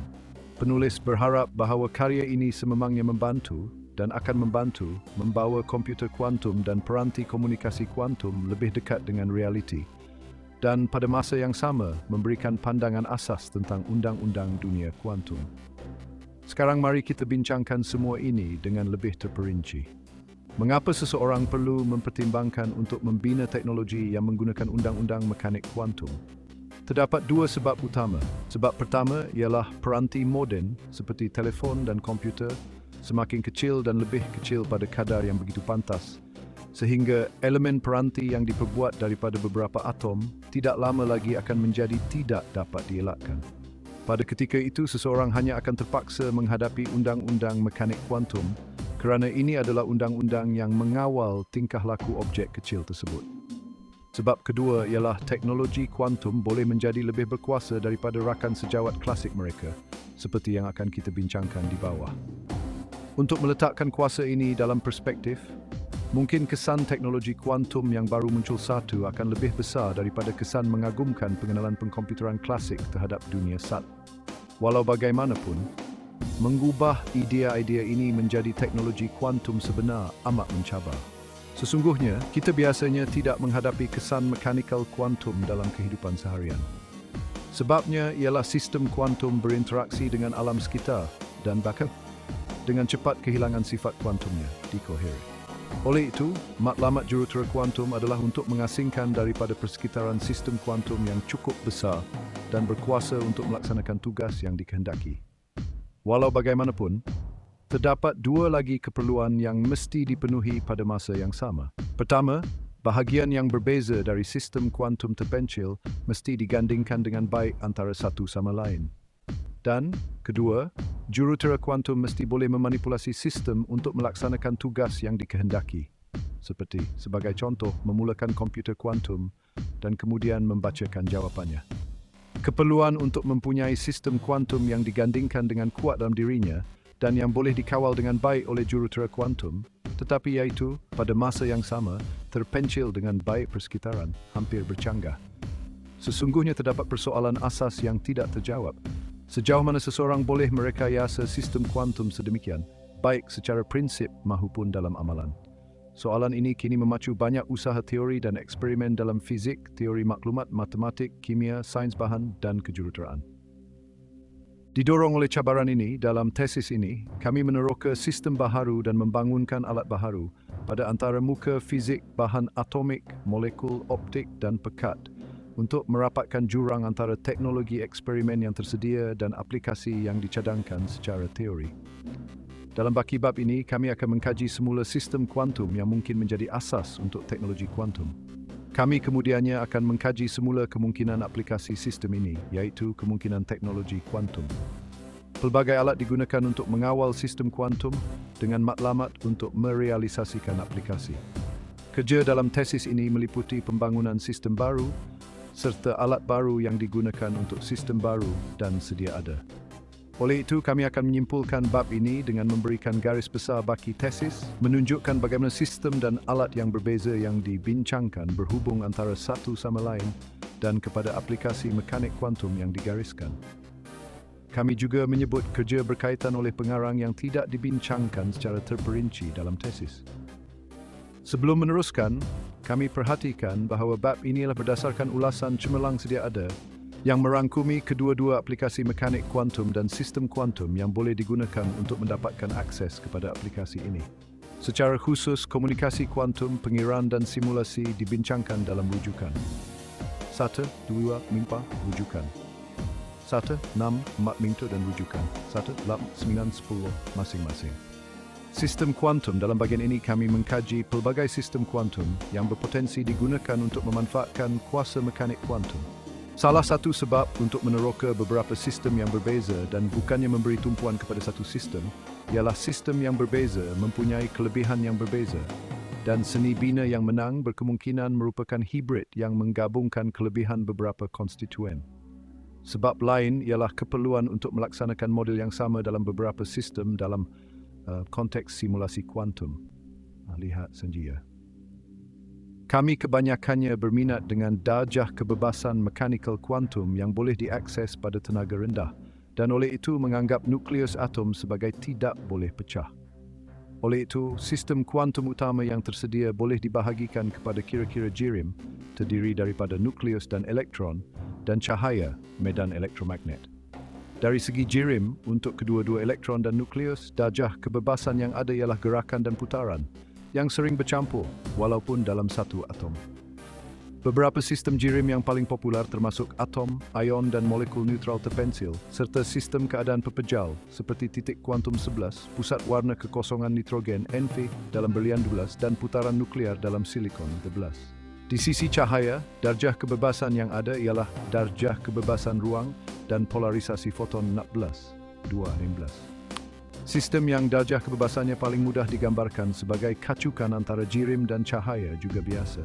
Penulis berharap bahawa karya ini sememangnya membantu dan akan membantu membawa komputer kuantum dan peranti komunikasi kuantum lebih dekat dengan realiti dan pada masa yang sama memberikan pandangan asas tentang undang-undang dunia kuantum. Sekarang mari kita bincangkan semua ini dengan lebih terperinci. Mengapa seseorang perlu mempertimbangkan untuk membina teknologi yang menggunakan undang-undang mekanik kuantum? Terdapat dua sebab utama. Sebab pertama ialah peranti moden seperti telefon dan komputer semakin kecil dan lebih kecil pada kadar yang begitu pantas, sehingga elemen peranti yang diperbuat daripada beberapa atom tidak lama lagi akan menjadi tidak dapat dielakkan. Pada ketika itu, seseorang hanya akan terpaksa menghadapi undang-undang mekanik kuantum kerana ini adalah undang-undang yang mengawal tingkah laku objek kecil tersebut. Sebab kedua ialah teknologi kuantum boleh menjadi lebih berkuasa daripada rakan sejawat klasik mereka, seperti yang akan kita bincangkan di bawah. Untuk meletakkan kuasa ini dalam perspektif, mungkin kesan teknologi kuantum yang baru muncul satu akan lebih besar daripada kesan mengagumkan pengenalan pengkomputeran klasik terhadap dunia sat. Walau bagaimanapun, mengubah idea-idea ini menjadi teknologi kuantum sebenar amat mencabar. Sesungguhnya, kita biasanya tidak menghadapi kesan mekanikal kuantum dalam kehidupan seharian. Sebabnya ialah sistem kuantum berinteraksi dengan alam sekitar dan bahkan dengan cepat kehilangan sifat kuantumnya dikoheri. Oleh itu, matlamat jurutera kuantum adalah untuk mengasingkan daripada persekitaran sistem kuantum yang cukup besar dan berkuasa untuk melaksanakan tugas yang dikehendaki. Walau bagaimanapun, terdapat dua lagi keperluan yang mesti dipenuhi pada masa yang sama. Pertama, bahagian yang berbeza dari sistem kuantum terpencil mesti digandingkan dengan baik antara satu sama lain. Dan, kedua, jurutera kuantum mesti boleh memanipulasi sistem untuk melaksanakan tugas yang dikehendaki. sebagai contoh, memulakan komputer kuantum dan kemudian membacakan jawapannya. Keperluan untuk mempunyai sistem kuantum yang digandingkan dengan kuat dalam dirinya dan yang boleh dikawal dengan baik oleh jurutera kuantum, tetapi iaitu pada masa yang sama terpencil dengan baik persekitaran, hampir bercanggah. Sesungguhnya terdapat persoalan asas yang tidak terjawab. Sejauh mana seseorang boleh merekayasa sistem kuantum sedemikian, baik secara prinsip maupun dalam amalan. Soalan ini kini memacu banyak usaha teori dan eksperimen dalam fizik, teori maklumat, matematik, kimia, sains bahan, dan kejuruteraan. Didorong oleh cabaran ini, dalam tesis ini, kami meneroka sistem baharu dan membangunkan alat baharu pada antara muka fizik, bahan atomik, molekul, optik, dan pekat untuk merapatkan jurang antara teknologi eksperimen yang tersedia dan aplikasi yang dicadangkan secara teori. Dalam baki bab ini, kami akan mengkaji semula sistem kuantum yang mungkin menjadi asas untuk teknologi kuantum. Kami kemudiannya akan mengkaji semula kemungkinan aplikasi sistem ini, iaitu kemungkinan teknologi kuantum. Pelbagai alat digunakan untuk mengawal sistem kuantum dengan matlamat untuk merealisasikan aplikasi. Kerja dalam tesis ini meliputi pembangunan sistem baru serta alat baru yang digunakan untuk sistem baru dan sedia ada. Oleh itu, kami akan menyimpulkan bab ini dengan memberikan garis besar baki tesis, menunjukkan bagaimana sistem dan alat yang berbeza yang dibincangkan berhubung antara satu sama lain dan kepada aplikasi mekanik kuantum yang digariskan. Kami juga menyebut kerja berkaitan oleh pengarang yang tidak dibincangkan secara terperinci dalam tesis. Sebelum meneruskan, kami perhatikan bahawa bab ini adalah berdasarkan ulasan cemerlang sedia ada yang merangkumi kedua-dua aplikasi mekanik kuantum dan sistem kuantum yang boleh digunakan untuk mendapatkan akses kepada aplikasi ini. Secara khusus, komunikasi kuantum, pengiraan dan simulasi dibincangkan dalam rujukan 1, 2, 4, rujukan 1, 6, 4, dan rujukan 1, 8, 9, 10 masing-masing. Sistem kuantum. Dalam bagian ini kami mengkaji pelbagai sistem kuantum yang berpotensi digunakan untuk memanfaatkan kuasa mekanik kuantum. Salah satu sebab untuk meneroka beberapa sistem yang berbeza dan bukannya memberi tumpuan kepada satu sistem ialah sistem yang berbeza mempunyai kelebihan yang berbeza dan seni bina yang menang berkemungkinan merupakan hibrid yang menggabungkan kelebihan beberapa konstituen. Sebab lain ialah keperluan untuk melaksanakan model yang sama dalam beberapa sistem dalam konteks simulasi kuantum. Lihat senjia. Kami kebanyakannya berminat dengan darjah kebebasan mekanikal kuantum yang boleh diakses pada tenaga rendah dan oleh itu menganggap nukleus atom sebagai tidak boleh pecah. Oleh itu, sistem kuantum utama yang tersedia boleh dibahagikan kepada kira-kira jirim terdiri daripada nukleus dan elektron dan cahaya medan elektromagnet. Dari segi jirim, untuk kedua-dua elektron dan nukleus, darjah kebebasan yang ada ialah gerakan dan putaran yang sering bercampur walaupun dalam satu atom. Beberapa sistem jirim yang paling popular termasuk atom, ion dan molekul neutral terpensil serta sistem keadaan pepejal seperti titik kuantum 11, pusat warna kekosongan nitrogen NV dalam berlian 12 dan putaran nuklear dalam silikon 11. Di sisi cahaya, darjah kebebasan yang ada ialah darjah kebebasan ruang dan polarisasi foton 16. Sistem yang darjah kebebasannya paling mudah digambarkan sebagai kacukan antara jirim dan cahaya juga biasa.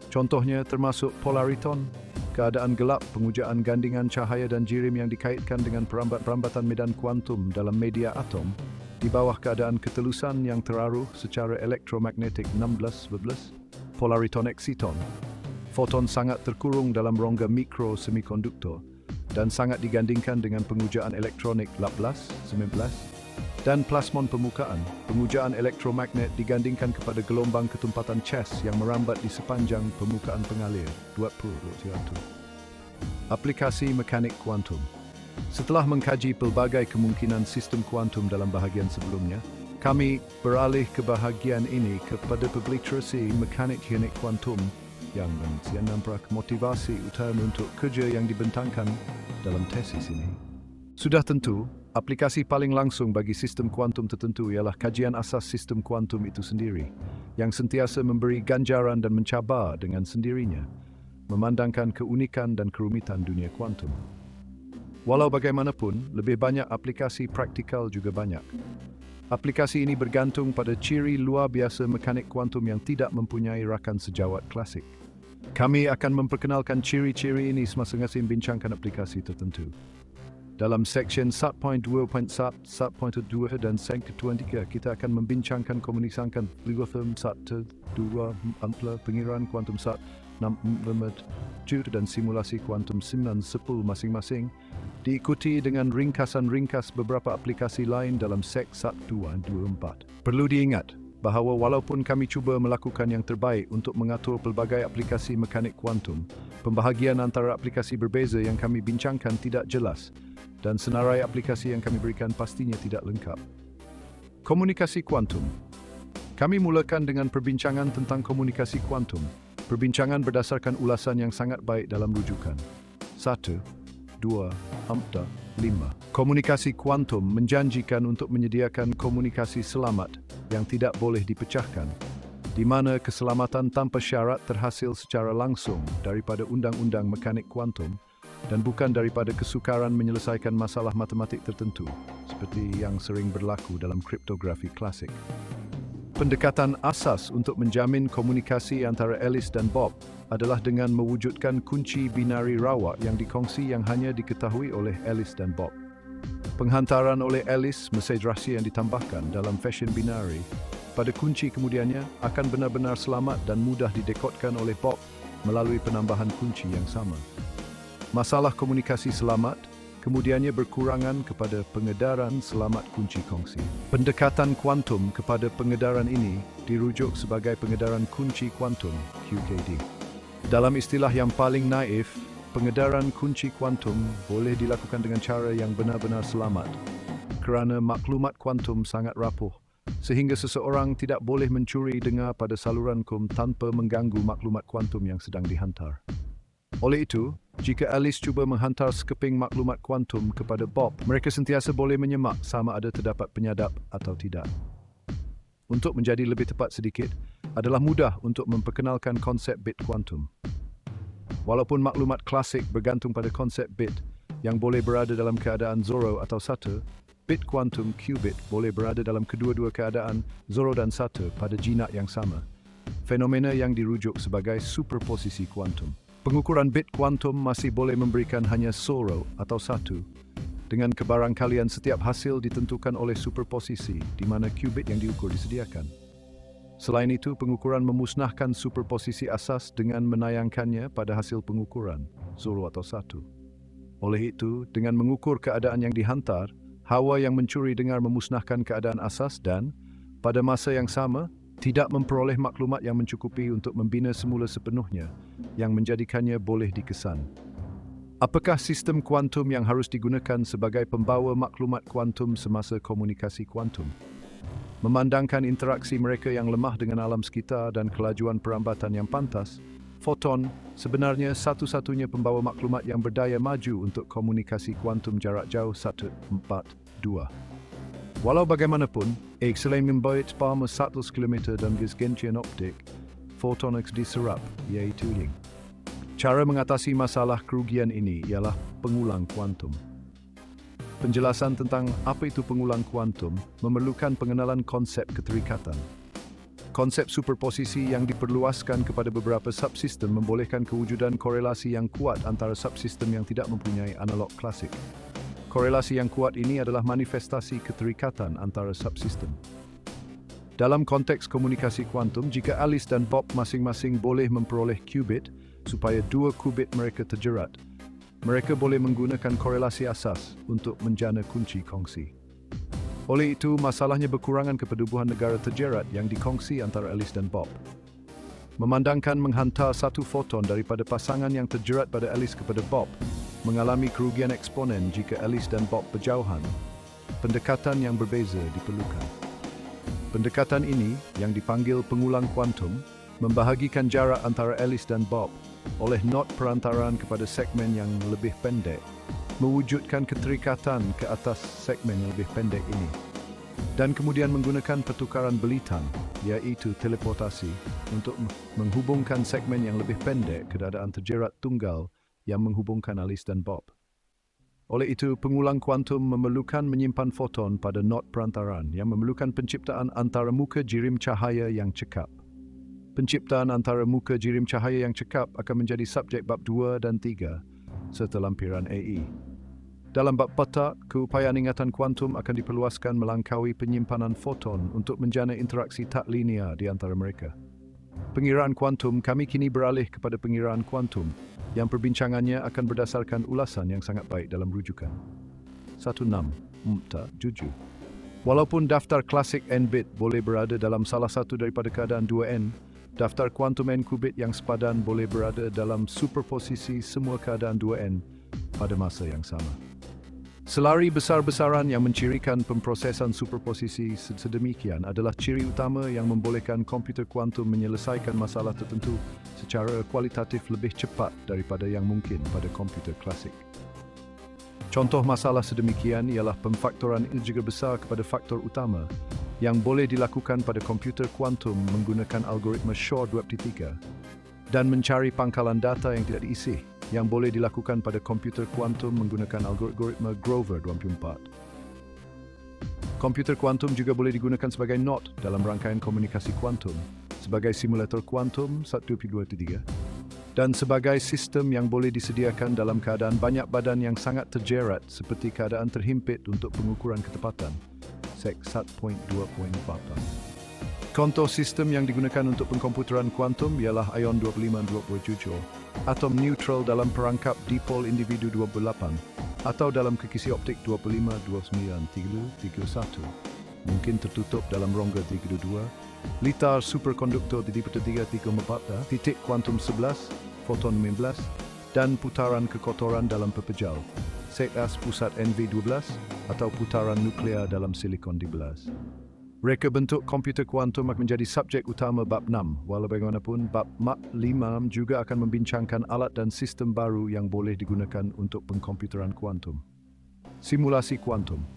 Contohnya termasuk polariton, keadaan gelap pengujaan gandingan cahaya dan jirim yang dikaitkan dengan perambatan medan kuantum dalam media atom di bawah keadaan ketelusan yang teraruh secara elektromagnetik 16. Polariton eksiton. Foton sangat terkurung dalam rongga mikro semikonduktor dan sangat digandingkan dengan pengujaan elektronik 18, 19, dan plasmon permukaan. Pengujaan elektromagnet digandingkan kepada gelombang ketumpatan Chess yang merambat di sepanjang permukaan pengalir 20. Aplikasi mekanik kuantum. Setelah mengkaji pelbagai kemungkinan sistem kuantum dalam bahagian sebelumnya, kami beralih ke bahagian ini kepada publikasi mekanik unit kuantum yang nampak motivasi utama untuk kerja yang dibentangkan dalam tesis ini. Sudah tentu, aplikasi paling langsung bagi sistem kuantum tertentu ialah kajian asas sistem kuantum itu sendiri, yang sentiasa memberi ganjaran dan mencabar dengan sendirinya, memandangkan keunikan dan kerumitan dunia kuantum. Walau bagaimanapun, lebih banyak aplikasi praktikal juga banyak. Aplikasi ini bergantung pada ciri luar biasa mekanik kuantum yang tidak mempunyai rakan sejawat klasik. Kami akan memperkenalkan ciri-ciri ini semasa membincangkan aplikasi tertentu. Dalam seksyen 1.2.1, 1.2 dan seksyen 23, kita akan membincangkan komunikasikan algoritma 1, 2, 4, pengiraan kuantum 1, 6, 7 dan simulasi kuantum 9, 10 masing-masing, diikuti dengan ringkasan-ringkas beberapa aplikasi lain dalam seksyen 1, 2, 4. Perlu diingat bahawa walaupun kami cuba melakukan yang terbaik untuk mengatur pelbagai aplikasi mekanik kuantum, pembahagian antara aplikasi berbeza yang kami bincangkan tidak jelas dan senarai aplikasi yang kami berikan pastinya tidak lengkap. Komunikasi kuantum. Kami mulakan dengan perbincangan tentang komunikasi kuantum. Perbincangan berdasarkan ulasan yang sangat baik dalam rujukan. 1, 2, 4, 5. Komunikasi kuantum menjanjikan untuk menyediakan komunikasi selamat yang tidak boleh dipecahkan, di mana keselamatan tanpa syarat terhasil secara langsung daripada undang-undang mekanik kuantum dan bukan daripada kesukaran menyelesaikan masalah matematik tertentu, seperti yang sering berlaku dalam kriptografi klasik. Pendekatan asas untuk menjamin komunikasi antara Alice dan Bob adalah dengan mewujudkan kunci binari rawa yang dikongsi yang hanya diketahui oleh Alice dan Bob. Penghantaran oleh Alice mesej rahsia yang ditambahkan dalam fashion binari pada kunci kemudiannya akan benar-benar selamat dan mudah didekodkan oleh Bob melalui penambahan kunci yang sama. Masalah komunikasi selamat kemudiannya berkurangan kepada pengedaran selamat kunci kongsi. Pendekatan kuantum kepada pengedaran ini dirujuk sebagai pengedaran kunci kuantum QKD. Dalam istilah yang paling naif, pengedaran kunci kuantum boleh dilakukan dengan cara yang benar-benar selamat kerana maklumat kuantum sangat rapuh sehingga seseorang tidak boleh mencuri dengar pada saluran kuantum tanpa mengganggu maklumat kuantum yang sedang dihantar. Oleh itu, jika Alice cuba menghantar sekeping maklumat kuantum kepada Bob, mereka sentiasa boleh menyemak sama ada terdapat penyadap atau tidak. Untuk menjadi lebih tepat sedikit, adalah mudah untuk memperkenalkan konsep bit kuantum. Walaupun maklumat klasik bergantung pada konsep bit yang boleh berada dalam keadaan 0 atau 1, bit kuantum qubit boleh berada dalam kedua-dua keadaan 0 dan 1 pada jinak yang sama. Fenomena yang dirujuk sebagai superposisi kuantum. Pengukuran bit kuantum masih boleh memberikan hanya 0 atau 1 dengan kebarangkalian setiap hasil ditentukan oleh superposisi di mana qubit yang diukur disediakan. Selain itu, pengukuran memusnahkan superposisi asas dengan menayangkannya pada hasil pengukuran 0 atau 1. Oleh itu, dengan mengukur keadaan yang dihantar, hawa yang mencuri dengar memusnahkan keadaan asas dan, pada masa yang sama, tidak memperoleh maklumat yang mencukupi untuk membina semula sepenuhnya, yang menjadikannya boleh dikesan. Apakah sistem kuantum yang harus digunakan sebagai pembawa maklumat kuantum semasa komunikasi kuantum? Memandangkan interaksi mereka yang lemah dengan alam sekitar dan kelajuan perambatan yang pantas, foton sebenarnya satu-satunya pembawa maklumat yang berdaya maju untuk komunikasi kuantum jarak jauh 1, 4, 2. Walau bagaimanapun, selain membawa selama 100 km dan gengsian optik, foton diserap, iaitu ying. Cara mengatasi masalah kerugian ini ialah pengulang kuantum. Penjelasan tentang apa itu pengulang kuantum memerlukan pengenalan konsep keterikatan. Konsep superposisi yang diperluaskan kepada beberapa subsistem membolehkan kewujudan korelasi yang kuat antara subsistem yang tidak mempunyai analog klasik. Korelasi yang kuat ini adalah manifestasi keterikatan antara subsistem. Dalam konteks komunikasi kuantum, jika Alice dan Bob masing-masing boleh memperoleh qubit supaya dua qubit mereka terjerat, mereka boleh menggunakan korelasi asas untuk menjana kunci kongsi. Oleh itu, masalahnya berkurangan kepedubuhan negara terjerat yang dikongsi antara Alice dan Bob. Memandangkan menghantar satu foton daripada pasangan yang terjerat pada Alice kepada Bob mengalami kerugian eksponen jika Alice dan Bob berjauhan, pendekatan yang berbeza diperlukan. Pendekatan ini, yang dipanggil pengulang kuantum, membahagikan jarak antara Alice dan Bob oleh not perantaraan kepada segmen yang lebih pendek, mewujudkan keterikatan ke atas segmen yang lebih pendek ini, dan kemudian menggunakan pertukaran belitan, iaitu teleportasi, untuk menghubungkan segmen yang lebih pendek ke keadaan terjerat tunggal yang menghubungkan Alice dan Bob. Oleh itu, pengulang kuantum memerlukan menyimpan foton pada not perantaran yang memerlukan penciptaan antaramuka jirim cahaya yang cekap. Penciptaan antaramuka jirim cahaya yang cekap akan menjadi subjek bab 2 dan 3 serta lampiran AE. Dalam bab petak, keupayaan ingatan kuantum akan diperluaskan melangkaui penyimpanan foton untuk menjana interaksi tak linear di antara mereka. Pengiraan kuantum, kami kini beralih kepada pengiraan kuantum yang perbincangannya akan berdasarkan ulasan yang sangat baik dalam rujukan. 16.7. Walaupun daftar klasik n-bit boleh berada dalam salah satu daripada keadaan 2n, daftar kuantum n-qubit yang sepadan boleh berada dalam superposisi semua keadaan 2n pada masa yang sama. Selari besar-besaran yang mencirikan pemprosesan superposisi sedemikian adalah ciri utama yang membolehkan komputer kuantum menyelesaikan masalah tertentu secara kualitatif lebih cepat daripada yang mungkin pada komputer klasik. Contoh masalah sedemikian ialah pemfaktoran integer besar kepada faktor utama yang boleh dilakukan pada komputer kuantum menggunakan algoritma Shor-23 dan mencari pangkalan data yang tidak diisi yang boleh dilakukan pada komputer kuantum menggunakan algoritma Grover-24. Komputer kuantum juga boleh digunakan sebagai NOT dalam rangkaian komunikasi kuantum, sebagai simulator kuantum 1.2.3, dan sebagai sistem yang boleh disediakan dalam keadaan banyak badan yang sangat terjerat seperti keadaan terhimpit untuk pengukuran ketepatan, Sek 1.2.4. Contoh sistem yang digunakan untuk pengkomputeran kuantum ialah ion 25-27, atom neutral dalam perangkap dipol individu 28, atau dalam kekisi optik 25-29-31, mungkin tertutup dalam rongga 32, litar superkonduktor 3.334, titik kuantum 11, foton 19, dan putaran kekotoran dalam pepejal, sekas pusat NV12, atau putaran nuklear dalam silikon 12. Reka bentuk komputer kuantum akan menjadi subjek utama bab 6, walau bagaimanapun bab 5 juga akan membincangkan alat dan sistem baru yang boleh digunakan untuk pengkomputeran kuantum. Simulasi kuantum.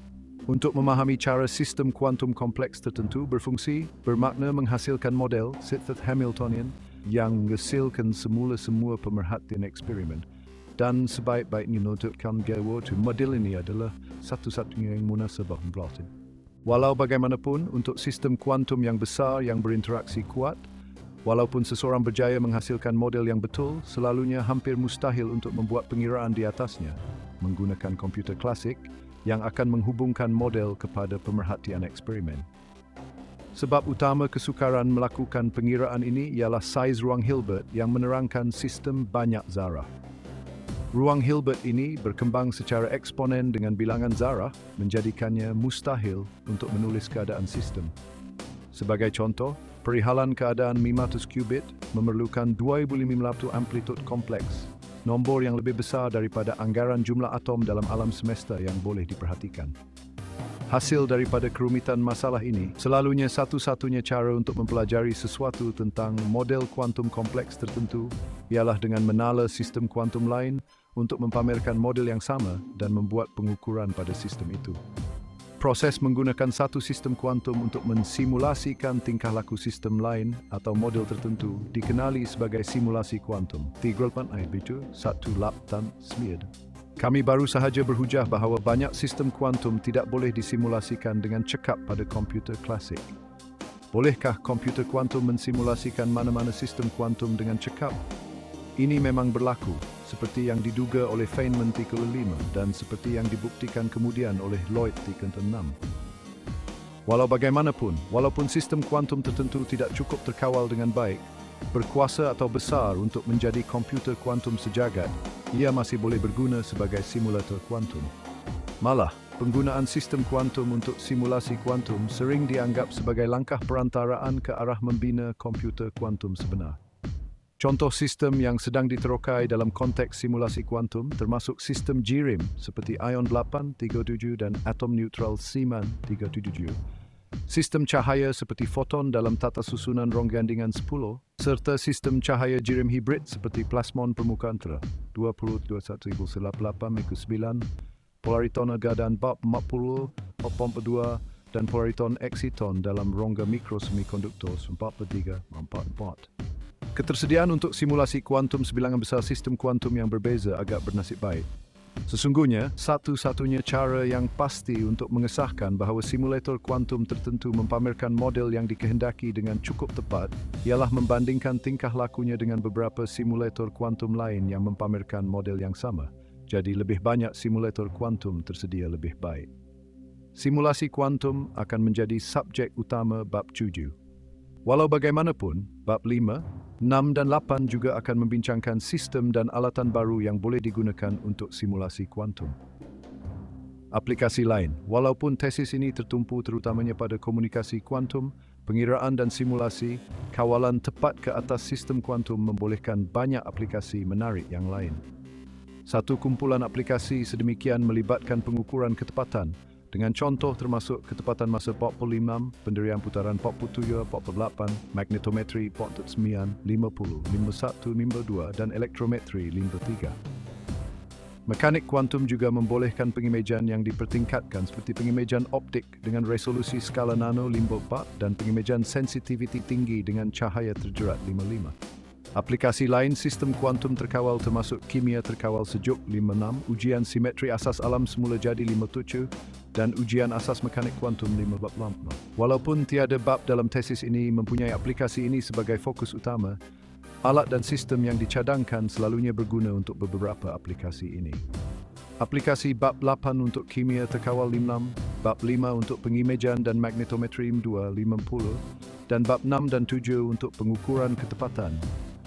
Untuk memahami cara sistem kuantum kompleks tertentu berfungsi, bermakna menghasilkan model Sittard Hamiltonian yang menghasilkan semula pemerhatian eksperimen. Dan sebaik-baiknya menunjukkan bahwa model ini adalah satu-satunya yang munasabah memperoleh. Walau bagaimanapun, untuk sistem kuantum yang besar yang berinteraksi kuat, walaupun seseorang berjaya menghasilkan model yang betul, selalunya hampir mustahil untuk membuat pengiraan di atasnya menggunakan komputer klasik yang akan menghubungkan model kepada pemerhatian eksperimen. Sebab utama kesukaran melakukan pengiraan ini ialah saiz ruang Hilbert yang menerangkan sistem banyak zarah. Ruang Hilbert ini berkembang secara eksponen dengan bilangan zarah, menjadikannya mustahil untuk menulis keadaan sistem. Sebagai contoh, perihalan keadaan 500 qubit memerlukan 2500 amplitud kompleks, nombor yang lebih besar daripada anggaran jumlah atom dalam alam semesta yang boleh diperhatikan. Hasil daripada kerumitan masalah ini, selalunya satu-satunya cara untuk mempelajari sesuatu tentang model kuantum kompleks tertentu ialah dengan menala sistem kuantum lain untuk mempamerkan model yang sama dan membuat pengukuran pada sistem itu. Proses menggunakan satu sistem kuantum untuk mensimulasikan tingkah laku sistem lain atau model tertentu dikenali sebagai simulasi kuantum. 3.1 laptan smeared. Kami baru sahaja berhujah bahawa banyak sistem kuantum tidak boleh disimulasikan dengan cekap pada komputer klasik. Bolehkah komputer kuantum mensimulasikan mana-mana sistem kuantum dengan cekap? Ini memang berlaku, seperti yang diduga oleh Feynman 35 dan seperti yang dibuktikan kemudian oleh Lloyd 36. Walau bagaimanapun, walaupun sistem kuantum tertentu tidak cukup terkawal dengan baik, berkuasa atau besar untuk menjadi komputer kuantum sejagat, ia masih boleh berguna sebagai simulator kuantum. Malah, penggunaan sistem kuantum untuk simulasi kuantum sering dianggap sebagai langkah perantaraan ke arah membina komputer kuantum sebenar. Contoh sistem yang sedang diterokai dalam konteks simulasi kuantum termasuk sistem jirim seperti ion 8-37 dan atom neutral Zeeman 37, sistem cahaya seperti foton dalam tata susunan ronggandingan 10, serta sistem cahaya jirim hibrid seperti plasmon permukaan tera 20-21-9, polariton agadaan bab 40, pompa 2, dan polariton eksiton dalam rongga mikrosemiconductor 43-44. Ketersediaan untuk simulasi kuantum sebilangan besar sistem kuantum yang berbeza agak bernasib baik. Sesungguhnya, satu-satunya cara yang pasti untuk mengesahkan bahawa simulator kuantum tertentu mempamerkan model yang dikehendaki dengan cukup tepat ialah membandingkan tingkah lakunya dengan beberapa simulator kuantum lain yang mempamerkan model yang sama. Jadi lebih banyak simulator kuantum tersedia lebih baik. Simulasi kuantum akan menjadi subjek utama bab 7. Walau bagaimanapun, bab 5, 6 dan 8 juga akan membincangkan sistem dan alatan baru yang boleh digunakan untuk simulasi kuantum. Aplikasi lain, walaupun tesis ini tertumpu terutamanya pada komunikasi kuantum, pengiraan dan simulasi, kawalan tepat ke atas sistem kuantum membolehkan banyak aplikasi menarik yang lain. Satu kumpulan aplikasi sedemikian melibatkan pengukuran ketepatan, dengan contoh termasuk ketepatan masa 46, pendirian putaran 47, 48, magnetometri 49, 50, 51, 52 dan elektrometri 53. Mekanik kuantum juga membolehkan pengimejan yang dipertingkatkan seperti pengimejan optik dengan resolusi skala nano 54 dan pengimejan sensitiviti tinggi dengan cahaya terjerat 55. Aplikasi lain sistem kuantum terkawal termasuk kimia terkawal sejuk 56, ujian simetri asas alam semula jadi 57 dan ujian asas mekanik kuantum 55. Walaupun tiada bab dalam tesis ini mempunyai aplikasi ini sebagai fokus utama, alat dan sistem yang dicadangkan selalunya berguna untuk beberapa aplikasi ini. Aplikasi bab 8 untuk kimia terkawal 56, bab 5 untuk pengimejan dan magnetometri 2 50 dan bab 6 dan 7 untuk pengukuran ketepatan.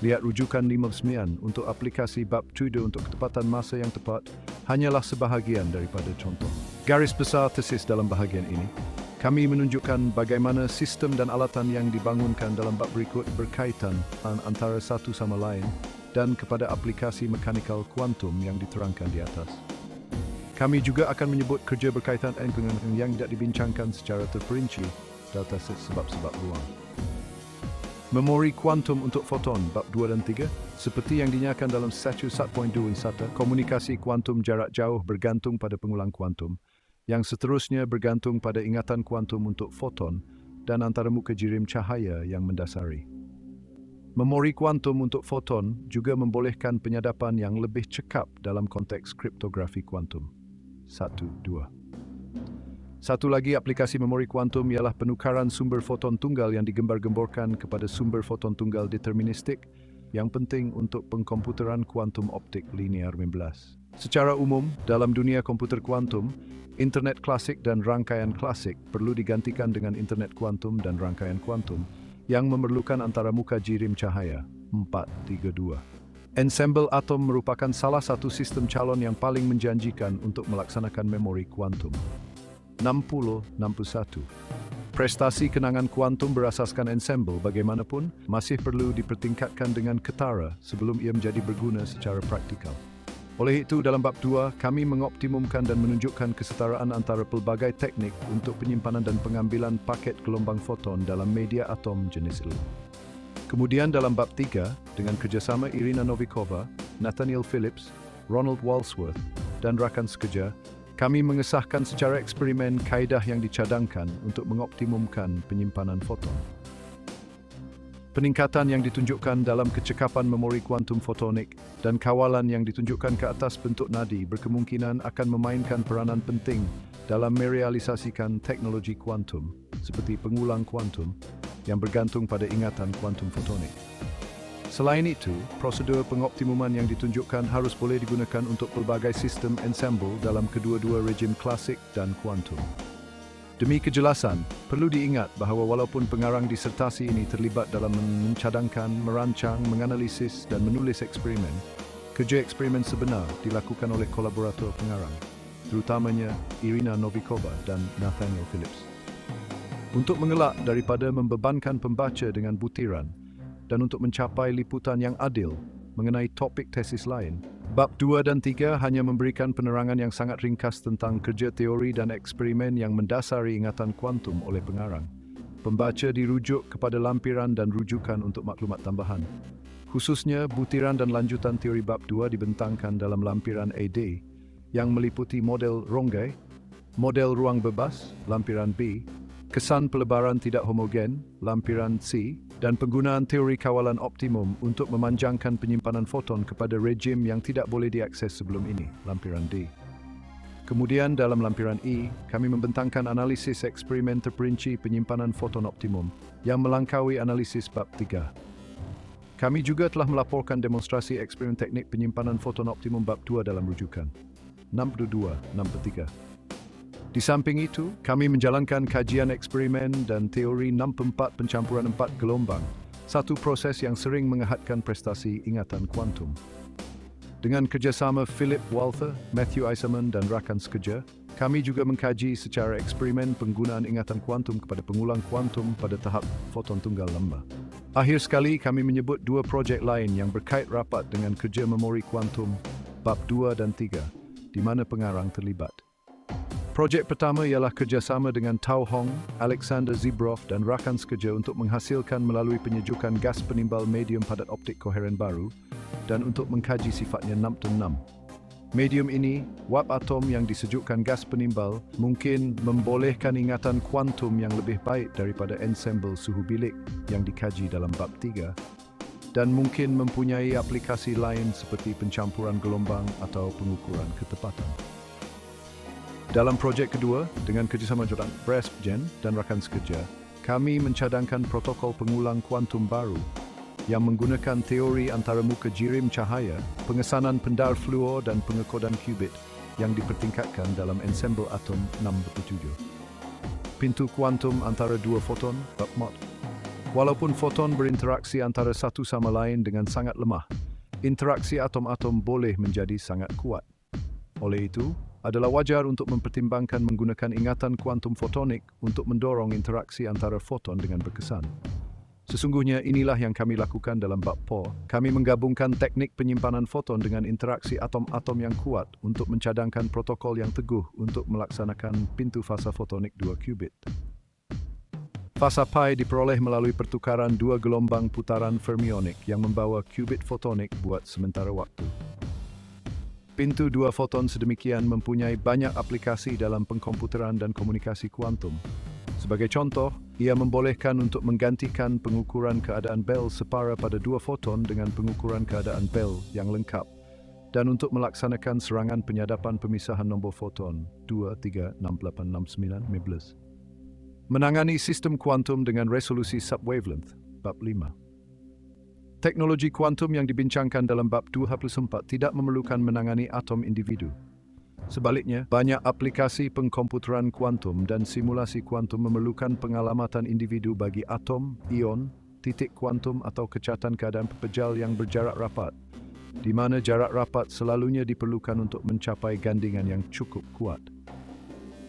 Lihat rujukan 59 untuk aplikasi bab 7 untuk ketepatan masa yang tepat hanyalah sebahagian daripada contoh. Garis besar tesis dalam bahagian ini, kami menunjukkan bagaimana sistem dan alatan yang dibangunkan dalam bab berikut berkaitan antara satu sama lain dan kepada aplikasi mekanikal kuantum yang diterangkan di atas. Kami juga akan menyebut kerja berkaitan dengan yang tidak dibincangkan secara terperinci dalam tesis sebab-sebab ruang. Memori kuantum untuk foton bab 2 dan 3 seperti yang dinyatakan dalam Statute 1.2 komunikasi kuantum jarak jauh bergantung pada pengulang kuantum yang seterusnya bergantung pada ingatan kuantum untuk foton dan antara muka jirim cahaya yang mendasari. Memori kuantum untuk foton juga membolehkan penyadapan yang lebih cekap dalam konteks kriptografi kuantum. 1, 2. Satu lagi aplikasi memori kuantum ialah penukaran sumber foton tunggal yang digembar-gemborkan kepada sumber foton tunggal deterministik yang penting untuk pengkomputeran kuantum optik linear 15. Secara umum, dalam dunia komputer kuantum, internet klasik dan rangkaian klasik perlu digantikan dengan internet kuantum dan rangkaian kuantum yang memerlukan antara muka jirim cahaya 432. Ensemble atom merupakan salah satu sistem calon yang paling menjanjikan untuk melaksanakan memori kuantum. 60-61. Prestasi kenangan kuantum berasaskan ensemble bagaimanapun masih perlu dipertingkatkan dengan ketara sebelum ia menjadi berguna secara praktikal. Oleh itu, dalam bab 2, kami mengoptimumkan dan menunjukkan kesetaraan antara pelbagai teknik untuk penyimpanan dan pengambilan paket gelombang foton dalam media atom jenis L. Kemudian dalam bab 3, dengan kerjasama Irina Novikova, Nathaniel Phillips, Ronald Walsworth, dan rakan sekerja, kami mengesahkan secara eksperimen kaedah yang dicadangkan untuk mengoptimumkan penyimpanan foton. Peningkatan yang ditunjukkan dalam kecekapan memori kuantum fotonik dan kawalan yang ditunjukkan ke atas bentuk nadi berkemungkinan akan memainkan peranan penting dalam merealisasikan teknologi kuantum seperti pengulang kuantum yang bergantung pada ingatan kuantum fotonik. Selain itu, prosedur pengoptimuman yang ditunjukkan harus boleh digunakan untuk pelbagai sistem ensemble dalam kedua-dua rejim klasik dan kuantum. Demi kejelasan, perlu diingat bahawa walaupun pengarang disertasi ini terlibat dalam mencadangkan, merancang, menganalisis dan menulis eksperimen, kerja eksperimen sebenar dilakukan oleh kolaborator pengarang, terutamanya Irina Novikova dan Nathaniel Phillips. Untuk mengelak daripada membebankan pembaca dengan butiran, dan untuk mencapai liputan yang adil mengenai topik tesis lain, bab 2 dan 3 hanya memberikan penerangan yang sangat ringkas tentang kerja teori dan eksperimen yang mendasari ingatan kuantum oleh pengarang. Pembaca dirujuk kepada lampiran dan rujukan untuk maklumat tambahan. Khususnya, butiran dan lanjutan teori bab 2 dibentangkan dalam lampiran AD yang meliputi model Runge, model ruang bebas, lampiran B, kesan pelebaran tidak homogen, lampiran C, dan penggunaan teori kawalan optimum untuk memanjangkan penyimpanan foton kepada rejim yang tidak boleh diakses sebelum ini, lampiran D. Kemudian dalam lampiran E, kami membentangkan analisis eksperimen terperinci penyimpanan foton optimum yang melangkaui analisis bab 3. Kami juga telah melaporkan demonstrasi eksperimen teknik penyimpanan foton optimum bab 2 dalam rujukan 62-63. Di samping itu, kami menjalankan kajian eksperimen dan teori 64 pencampuran 4 gelombang, satu proses yang sering mengehadkan prestasi ingatan kuantum. Dengan kerjasama Philip Walther, Matthew Eisenman dan rakan sekerja, kami juga mengkaji secara eksperimen penggunaan ingatan kuantum kepada pengulang kuantum pada tahap foton tunggal lamba. Akhir sekali, kami menyebut dua projek lain yang berkait rapat dengan kerja memori kuantum bab 2 dan 3, di mana pengarang terlibat. Projek pertama ialah kerjasama dengan Tao Hong, Alexander Zibroff dan rakan sekerja untuk menghasilkan melalui penyejukan gas penimbal medium padat optik koheren baru dan untuk mengkaji sifatnya Numpton-6. Medium ini, wap atom yang disejukkan gas penimbal, mungkin membolehkan ingatan kuantum yang lebih baik daripada ensemble suhu bilik yang dikaji dalam bab 3 dan mungkin mempunyai aplikasi lain seperti pencampuran gelombang atau pengukuran ketepatan. Dalam projek kedua, dengan kerjasama Jordan Bresgen dan rakan sekerja, kami mencadangkan protokol pengulang kuantum baru yang menggunakan teori antara muka jirim cahaya, pengesanan pendar fluor dan pengekodan qubit yang dipertingkatkan dalam ensemble atom 67. Pintu kuantum antara dua foton, bab mod. Walaupun foton berinteraksi antara satu sama lain dengan sangat lemah, interaksi atom-atom boleh menjadi sangat kuat. Oleh itu, adalah wajar untuk mempertimbangkan menggunakan ingatan kuantum fotonik untuk mendorong interaksi antara foton dengan berkesan. Sesungguhnya inilah yang kami lakukan dalam bab POR. Kami menggabungkan teknik penyimpanan foton dengan interaksi atom-atom yang kuat untuk mencadangkan protokol yang teguh untuk melaksanakan pintu fasa fotonik 2 qubit. Fasa pi diperoleh melalui pertukaran dua gelombang putaran fermionik yang membawa qubit fotonik buat sementara waktu. Pintu dua foton sedemikian mempunyai banyak aplikasi dalam pengkomputeran dan komunikasi kuantum. Sebagai contoh, ia membolehkan untuk menggantikan pengukuran keadaan Bell separa pada dua foton dengan pengukuran keadaan Bell yang lengkap dan untuk melaksanakan serangan penyadapan pemisahan nombor foton 2, 3, 6, 8, 6, 9, 15. Menangani sistem kuantum dengan resolusi subwavelength, bab 5. Teknologi kuantum yang dibincangkan dalam bab 24 tidak memerlukan menangani atom individu. Sebaliknya, banyak aplikasi pengkomputeran kuantum dan simulasi kuantum memerlukan pengalamatan individu bagi atom, ion, titik kuantum atau kecatan keadaan pepejal yang berjarak rapat, di mana jarak rapat selalunya diperlukan untuk mencapai gandingan yang cukup kuat.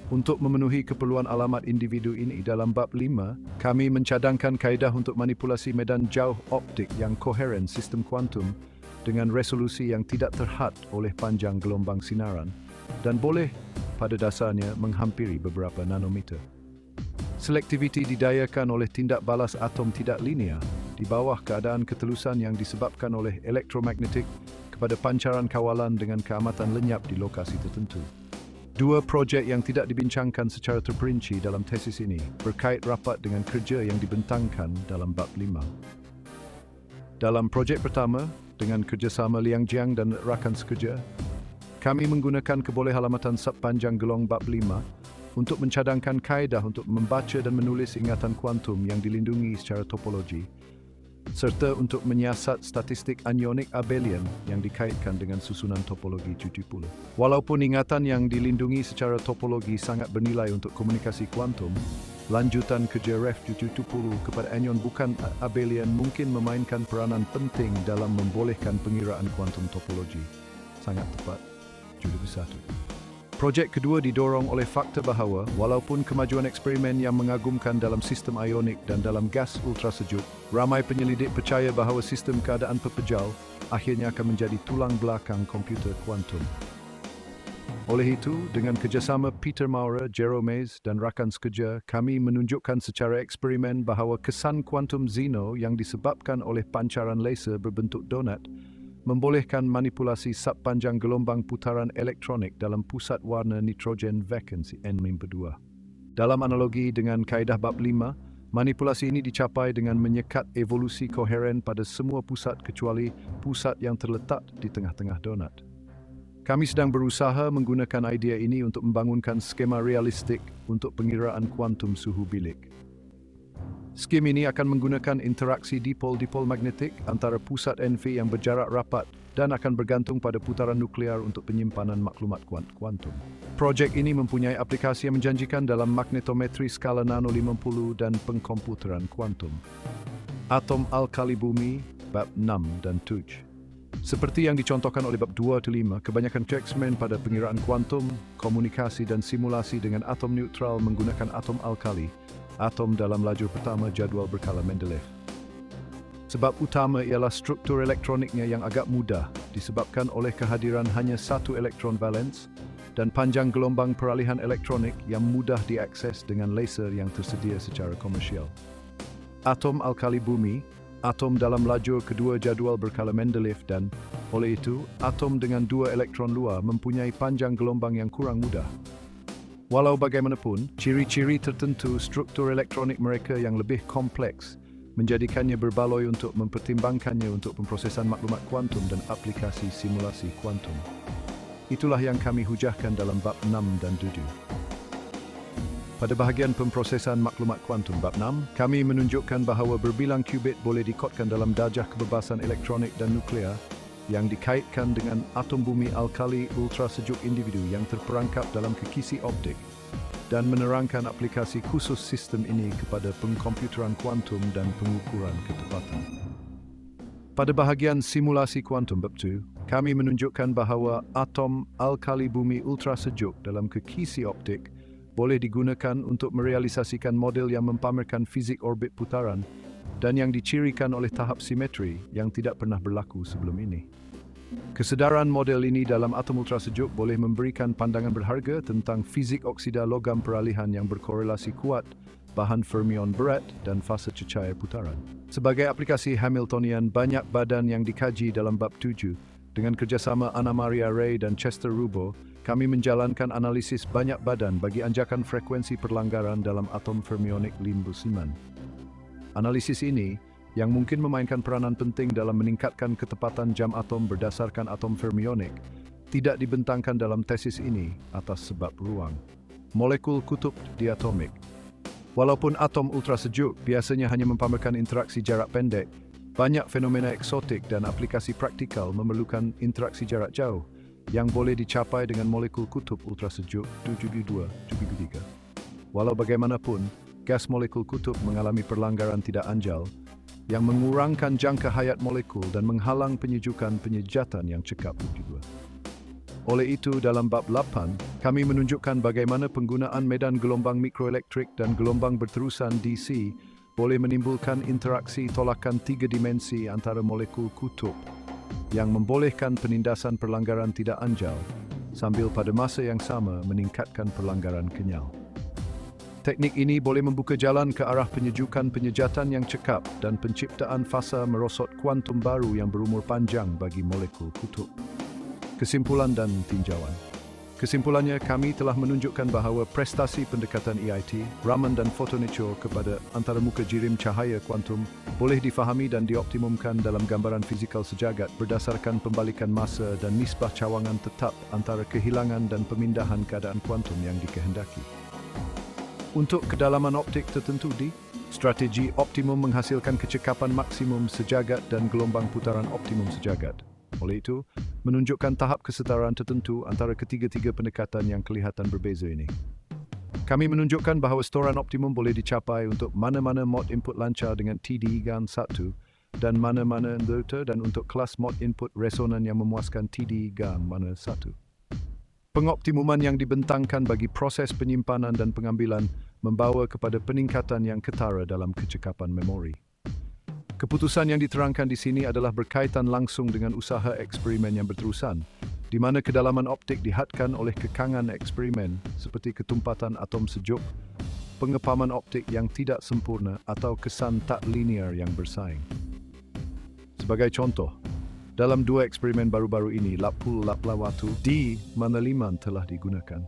Untuk memenuhi keperluan alamat individu ini dalam bab 5, kami mencadangkan kaedah untuk manipulasi medan jauh optik yang koheren sistem kuantum dengan resolusi yang tidak terhad oleh panjang gelombang sinaran dan boleh pada dasarnya menghampiri beberapa nanometer. Selektiviti didayakan oleh tindak balas atom tidak linear di bawah keadaan ketelusan yang disebabkan oleh elektromagnetik kepada pancaran kawalan dengan keamatan lenyap di lokasi tertentu. Dua projek yang tidak dibincangkan secara terperinci dalam tesis ini berkait rapat dengan kerja yang dibentangkan dalam bab 5. Dalam projek pertama, dengan kerjasama Liang Jiang dan rakan sekerja, kami menggunakan kebolehalamatan subpanjang gelong bab 5 untuk mencadangkan kaedah untuk membaca dan menulis ingatan kuantum yang dilindungi secara topologi, serta untuk menyiasat statistik anionik abelian yang dikaitkan dengan susunan topologi 70. Walaupun ingatan yang dilindungi secara topologi sangat bernilai untuk komunikasi kuantum, lanjutan kerja REF 70 kepada anion bukan abelian mungkin memainkan peranan penting dalam membolehkan pengiraan kuantum topologi. Sangat tepat. Judul 1. Projek kedua didorong oleh fakta bahawa walaupun kemajuan eksperimen yang mengagumkan dalam sistem ionik dan dalam gas ultrasejuk, ramai penyelidik percaya bahawa sistem keadaan pepejal akhirnya akan menjadi tulang belakang komputer kuantum. Oleh itu, dengan kerjasama Peter Maurer, Jerome Mays dan rakan sekerja, kami menunjukkan secara eksperimen bahawa kesan kuantum Zeno yang disebabkan oleh pancaran laser berbentuk donat membolehkan manipulasi subpanjang gelombang putaran elektronik dalam pusat warna nitrogen vacancy N-2. Dalam analogi dengan kaedah bab 5, Manipulasi ini dicapai dengan menyekat evolusi koheren pada semua pusat kecuali pusat yang terletak di tengah-tengah donat. Kami sedang berusaha menggunakan idea ini untuk membangunkan skema realistik untuk pengiraan kuantum suhu bilik. Skim ini akan menggunakan interaksi dipol-dipol magnetik antara pusat NV yang berjarak rapat dan akan bergantung pada putaran nuklear untuk penyimpanan maklumat kuantum. Projek ini mempunyai aplikasi yang menjanjikan dalam magnetometri skala nano 50 dan pengkomputeran kuantum. Atom alkali bumi, bab 6 dan 7. Seperti yang dicontohkan oleh bab 2-5, kebanyakan eksperimen pada pengiraan kuantum, komunikasi dan simulasi dengan atom neutral menggunakan atom alkali, atom dalam lajur pertama jadual berkala Mendeleev. Sebab utama ialah struktur elektroniknya yang agak mudah disebabkan oleh kehadiran hanya satu elektron valens dan panjang gelombang peralihan elektronik yang mudah diakses dengan laser yang tersedia secara komersial. Atom alkali bumi, atom dalam lajur kedua jadual berkala Mendeleev dan, oleh itu, atom dengan dua elektron luar mempunyai panjang gelombang yang kurang mudah. Walau bagaimanapun, ciri-ciri tertentu struktur elektronik mereka yang lebih kompleks menjadikannya berbaloi untuk mempertimbangkannya untuk pemprosesan maklumat kuantum dan aplikasi simulasi kuantum. Itulah yang kami hujahkan dalam bab 6 dan 7. Pada bahagian pemprosesan maklumat kuantum bab 6, kami menunjukkan bahawa berbilang qubit boleh dikodkan dalam darjah kebebasan elektronik dan nuklear yang dikaitkan dengan atom bumi alkali ultra sejuk individu yang terperangkap dalam kekisi optik dan menerangkan aplikasi khusus sistem ini kepada pengkomputeran kuantum dan pengukuran ketepatan. Pada bahagian simulasi kuantum bab 2, kami menunjukkan bahawa atom alkali bumi ultra sejuk dalam kekisi optik boleh digunakan untuk merealisasikan model yang mempamerkan fizik orbit putaran dan yang dicirikan oleh tahap simetri yang tidak pernah berlaku sebelum ini. Kesedaran model ini dalam atom ultrasejuk boleh memberikan pandangan berharga tentang fizik oksida logam peralihan yang berkorelasi kuat, bahan fermion berat dan fasa cecair putaran. Sebagai aplikasi Hamiltonian banyak badan yang dikaji dalam bab 7, dengan kerjasama Anna Maria Ray dan Chester Rubio, kami menjalankan analisis banyak badan bagi anjakan frekuensi perlanggaran dalam atom fermionik limbusiman. Analisis ini, yang mungkin memainkan peranan penting dalam meningkatkan ketepatan jam atom berdasarkan atom fermionik, tidak dibentangkan dalam tesis ini atas sebab ruang. Molekul kutub diatomik. Walaupun atom ultrasejuk biasanya hanya mempamerkan interaksi jarak pendek, banyak fenomena eksotik dan aplikasi praktikal memerlukan interaksi jarak jauh yang boleh dicapai dengan molekul kutub ultrasejuk 222-3. Walau bagaimanapun, gas molekul kutub mengalami perlanggaran tidak anjal yang mengurangkan jangka hayat molekul dan menghalang penyujukan penyejatan yang cekap. Oleh itu, dalam bab 8, kami menunjukkan bagaimana penggunaan medan gelombang mikroelektrik dan gelombang berterusan DC boleh menimbulkan interaksi tolakan 3 dimensi antara molekul kutub yang membolehkan penindasan perlanggaran tidak anjal sambil pada masa yang sama meningkatkan perlanggaran kenyal. Teknik ini boleh membuka jalan ke arah penyejukan penyejatan yang cekap dan penciptaan fasa merosot kuantum baru yang berumur panjang bagi molekul kutub. Kesimpulan dan tinjauan. Kesimpulannya, kami telah menunjukkan bahawa prestasi pendekatan EIT, Raman dan Photonature kepada antarmuka jirim cahaya kuantum boleh difahami dan dioptimumkan dalam gambaran fizikal sejagat berdasarkan pembalikan masa dan nisbah cawangan tetap antara kehilangan dan pemindahan keadaan kuantum yang dikehendaki. Untuk kedalaman optik tertentu strategi optimum menghasilkan kecekapan maksimum sejagat dan gelombang putaran optimum sejagat. Oleh itu, menunjukkan tahap kesetaraan tertentu antara ketiga-tiga pendekatan yang kelihatan berbeza ini. Kami menunjukkan bahawa setoran optimum boleh dicapai untuk mana-mana mod input lancar dengan TD-1 dan mana-mana inverter dan untuk kelas mod input resonan yang memuaskan TD-1. Pengoptimuman yang dibentangkan bagi proses penyimpanan dan pengambilan membawa kepada peningkatan yang ketara dalam kecekapan memori. Keputusan yang diterangkan di sini adalah berkaitan langsung dengan usaha eksperimen yang berterusan, di mana kedalaman optik dihadkan oleh kekangan eksperimen seperti ketumpatan atom sejuk, pengepaman optik yang tidak sempurna atau kesan tak linear yang bersaing. Sebagai contoh, dalam 2 eksperimen baru-baru ini, Laplawatu D mana 5 telah digunakan.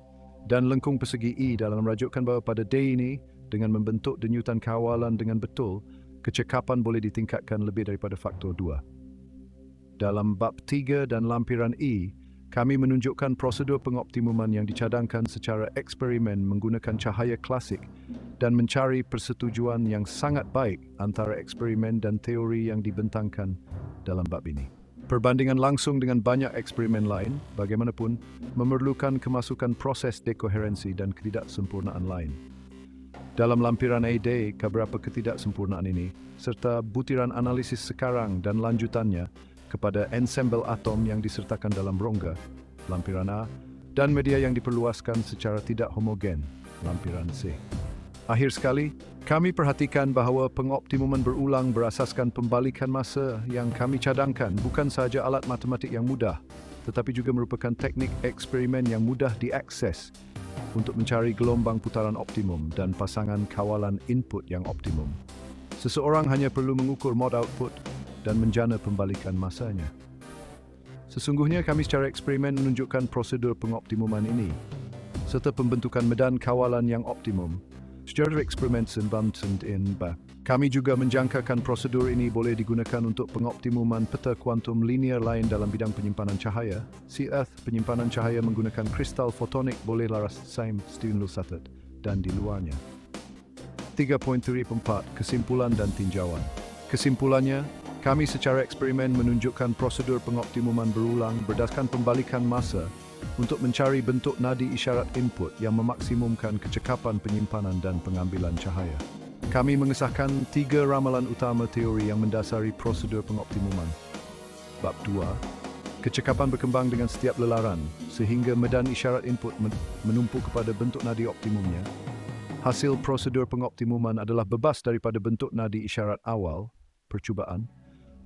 Dan lengkung persegi E dalam merajukkan bahawa pada D ini, dengan membentuk denyutan kawalan dengan betul, kecekapan boleh ditingkatkan lebih daripada faktor 2. Dalam bab 3 dan lampiran E, kami menunjukkan prosedur pengoptimuman yang dicadangkan secara eksperimen menggunakan cahaya klasik dan mencari persetujuan yang sangat baik antara eksperimen dan teori yang dibentangkan dalam bab ini. Perbandingan langsung dengan banyak eksperimen lain, bagaimanapun, memerlukan kemasukan proses dekoherensi dan ketidaksempurnaan lain. Dalam lampiran AD, beberapa ketidaksempurnaan ini, serta butiran analisis sekarang dan lanjutannya kepada ensembel atom yang disertakan dalam rongga, lampiran A, dan media yang diperluaskan secara tidak homogen, lampiran C. Akhir sekali, kami perhatikan bahawa pengoptimuman berulang berasaskan pembalikan masa yang kami cadangkan bukan sahaja alat matematik yang mudah, tetapi juga merupakan teknik eksperimen yang mudah diakses untuk mencari gelombang putaran optimum dan pasangan kawalan input yang optimum. Seseorang hanya perlu mengukur mod output dan menjana pembalikan masanya. Sesungguhnya kami secara eksperimen menunjukkan prosedur pengoptimuman ini, serta pembentukan medan kawalan yang optimum. Secara eksperimen kami juga menjangkakan prosedur ini boleh digunakan untuk pengoptimuman peta kuantum linear lain dalam bidang penyimpanan cahaya. Penyimpanan cahaya menggunakan kristal fotonik boleh laras stimulus dan di luarnya. 3.34 Kesimpulan dan tinjauan. Kesimpulannya, kami secara eksperimen menunjukkan prosedur pengoptimuman berulang berdasarkan pembalikan masa untuk mencari bentuk nadi isyarat input yang memaksimumkan kecekapan penyimpanan dan pengambilan cahaya. Kami mengesahkan 3 ramalan utama teori yang mendasari prosedur pengoptimuman. Bab 2, kecekapan berkembang dengan setiap lelaran sehingga medan isyarat input menumpu kepada bentuk nadi optimumnya. Hasil prosedur pengoptimuman adalah bebas daripada bentuk nadi isyarat awal, percubaan,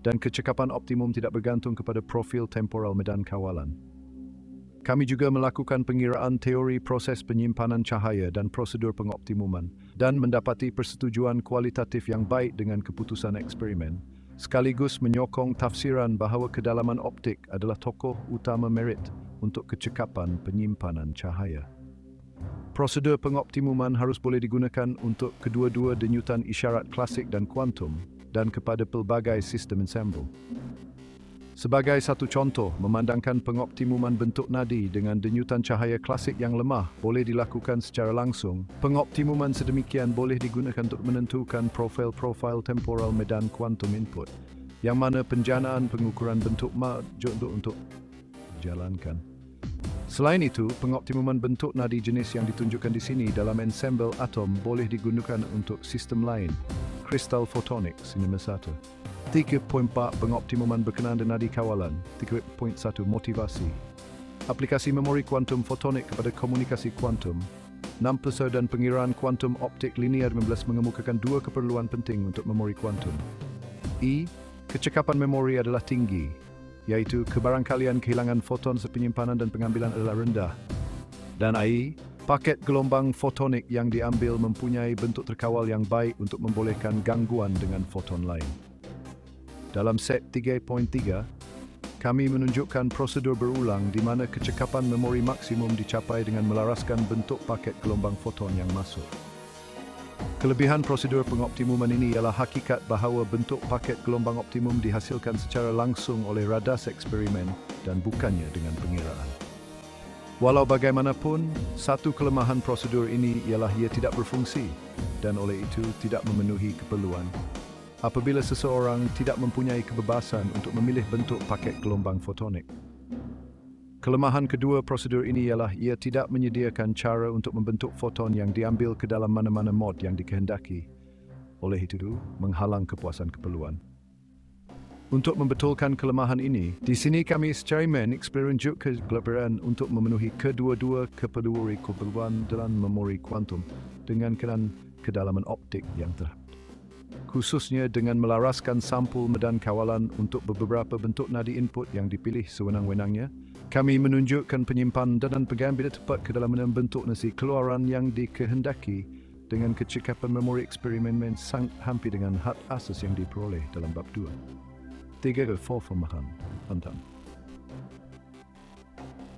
dan kecekapan optimum tidak bergantung kepada profil temporal medan kawalan. Kami juga melakukan pengiraan teori proses penyimpanan cahaya dan prosedur pengoptimuman dan mendapati persetujuan kualitatif yang baik dengan keputusan eksperimen, sekaligus menyokong tafsiran bahawa kedalaman optik adalah tokoh utama merit untuk kecekapan penyimpanan cahaya. Prosedur pengoptimuman harus boleh digunakan untuk kedua-dua denyutan isyarat klasik dan kuantum dan kepada pelbagai sistem ensemble. Sebagai satu contoh, memandangkan pengoptimuman bentuk nadi dengan denyutan cahaya klasik yang lemah boleh dilakukan secara langsung. Pengoptimuman sedemikian boleh digunakan untuk menentukan profil-profil temporal medan kuantum input, yang mana penjanaan pengukuran bentuk untuk dijalankan. Selain itu, pengoptimuman bentuk nadi jenis yang ditunjukkan di sini dalam ensembel atom boleh digunakan untuk sistem lain, kristal fotonik, Cinema 1. 3.4 Pengoptimuman berkenaan dengan nadi kawalan. 3.1 Motivasi. Aplikasi memori kuantum fotonik kepada komunikasi kuantum. 6 Pesawat dan pengiraan kuantum optik linear 15 mengemukakan 2 keperluan penting untuk memori kuantum. E. Kecekapan memori adalah tinggi, iaitu kebarangkalian kehilangan foton sepenyimpanan dan pengambilan adalah rendah. Dan I. Paket gelombang fotonik yang diambil mempunyai bentuk terkawal yang baik untuk membolehkan gangguan dengan foton lain. Dalam set 3.3, kami menunjukkan prosedur berulang di mana kecekapan memori maksimum dicapai dengan melaraskan bentuk paket gelombang foton yang masuk. Kelebihan prosedur pengoptimuman ini ialah hakikat bahawa bentuk paket gelombang optimum dihasilkan secara langsung oleh radas eksperimen dan bukannya dengan pengiraan. Walau bagaimanapun, satu kelemahan prosedur ini ialah ia tidak berfungsi dan oleh itu tidak memenuhi keperluan apabila seseorang tidak mempunyai kebebasan untuk memilih bentuk paket gelombang fotonik. Kelemahan kedua prosedur ini ialah ia tidak menyediakan cara untuk membentuk foton yang diambil ke dalam mana-mana mod yang dikehendaki. Oleh itu, menghalang kepuasan keperluan. Untuk membetulkan kelemahan ini, di sini kami secara eksperimen kegelapan untuk memenuhi kedua-dua keperluan dalam memori kuantum dengan kedalaman optik yang terhadap. Khususnya dengan melaraskan sampul medan kawalan untuk beberapa bentuk nadi input yang dipilih sewenang-wenangnya, kami menunjukkan penyimpanan dan pengambilan tepat ke dalam bentuk nasi keluaran yang dikehendaki dengan kecekapan memori eksperimen hampir dengan had asas yang diperoleh dalam bab 2. 3. Pemahaman.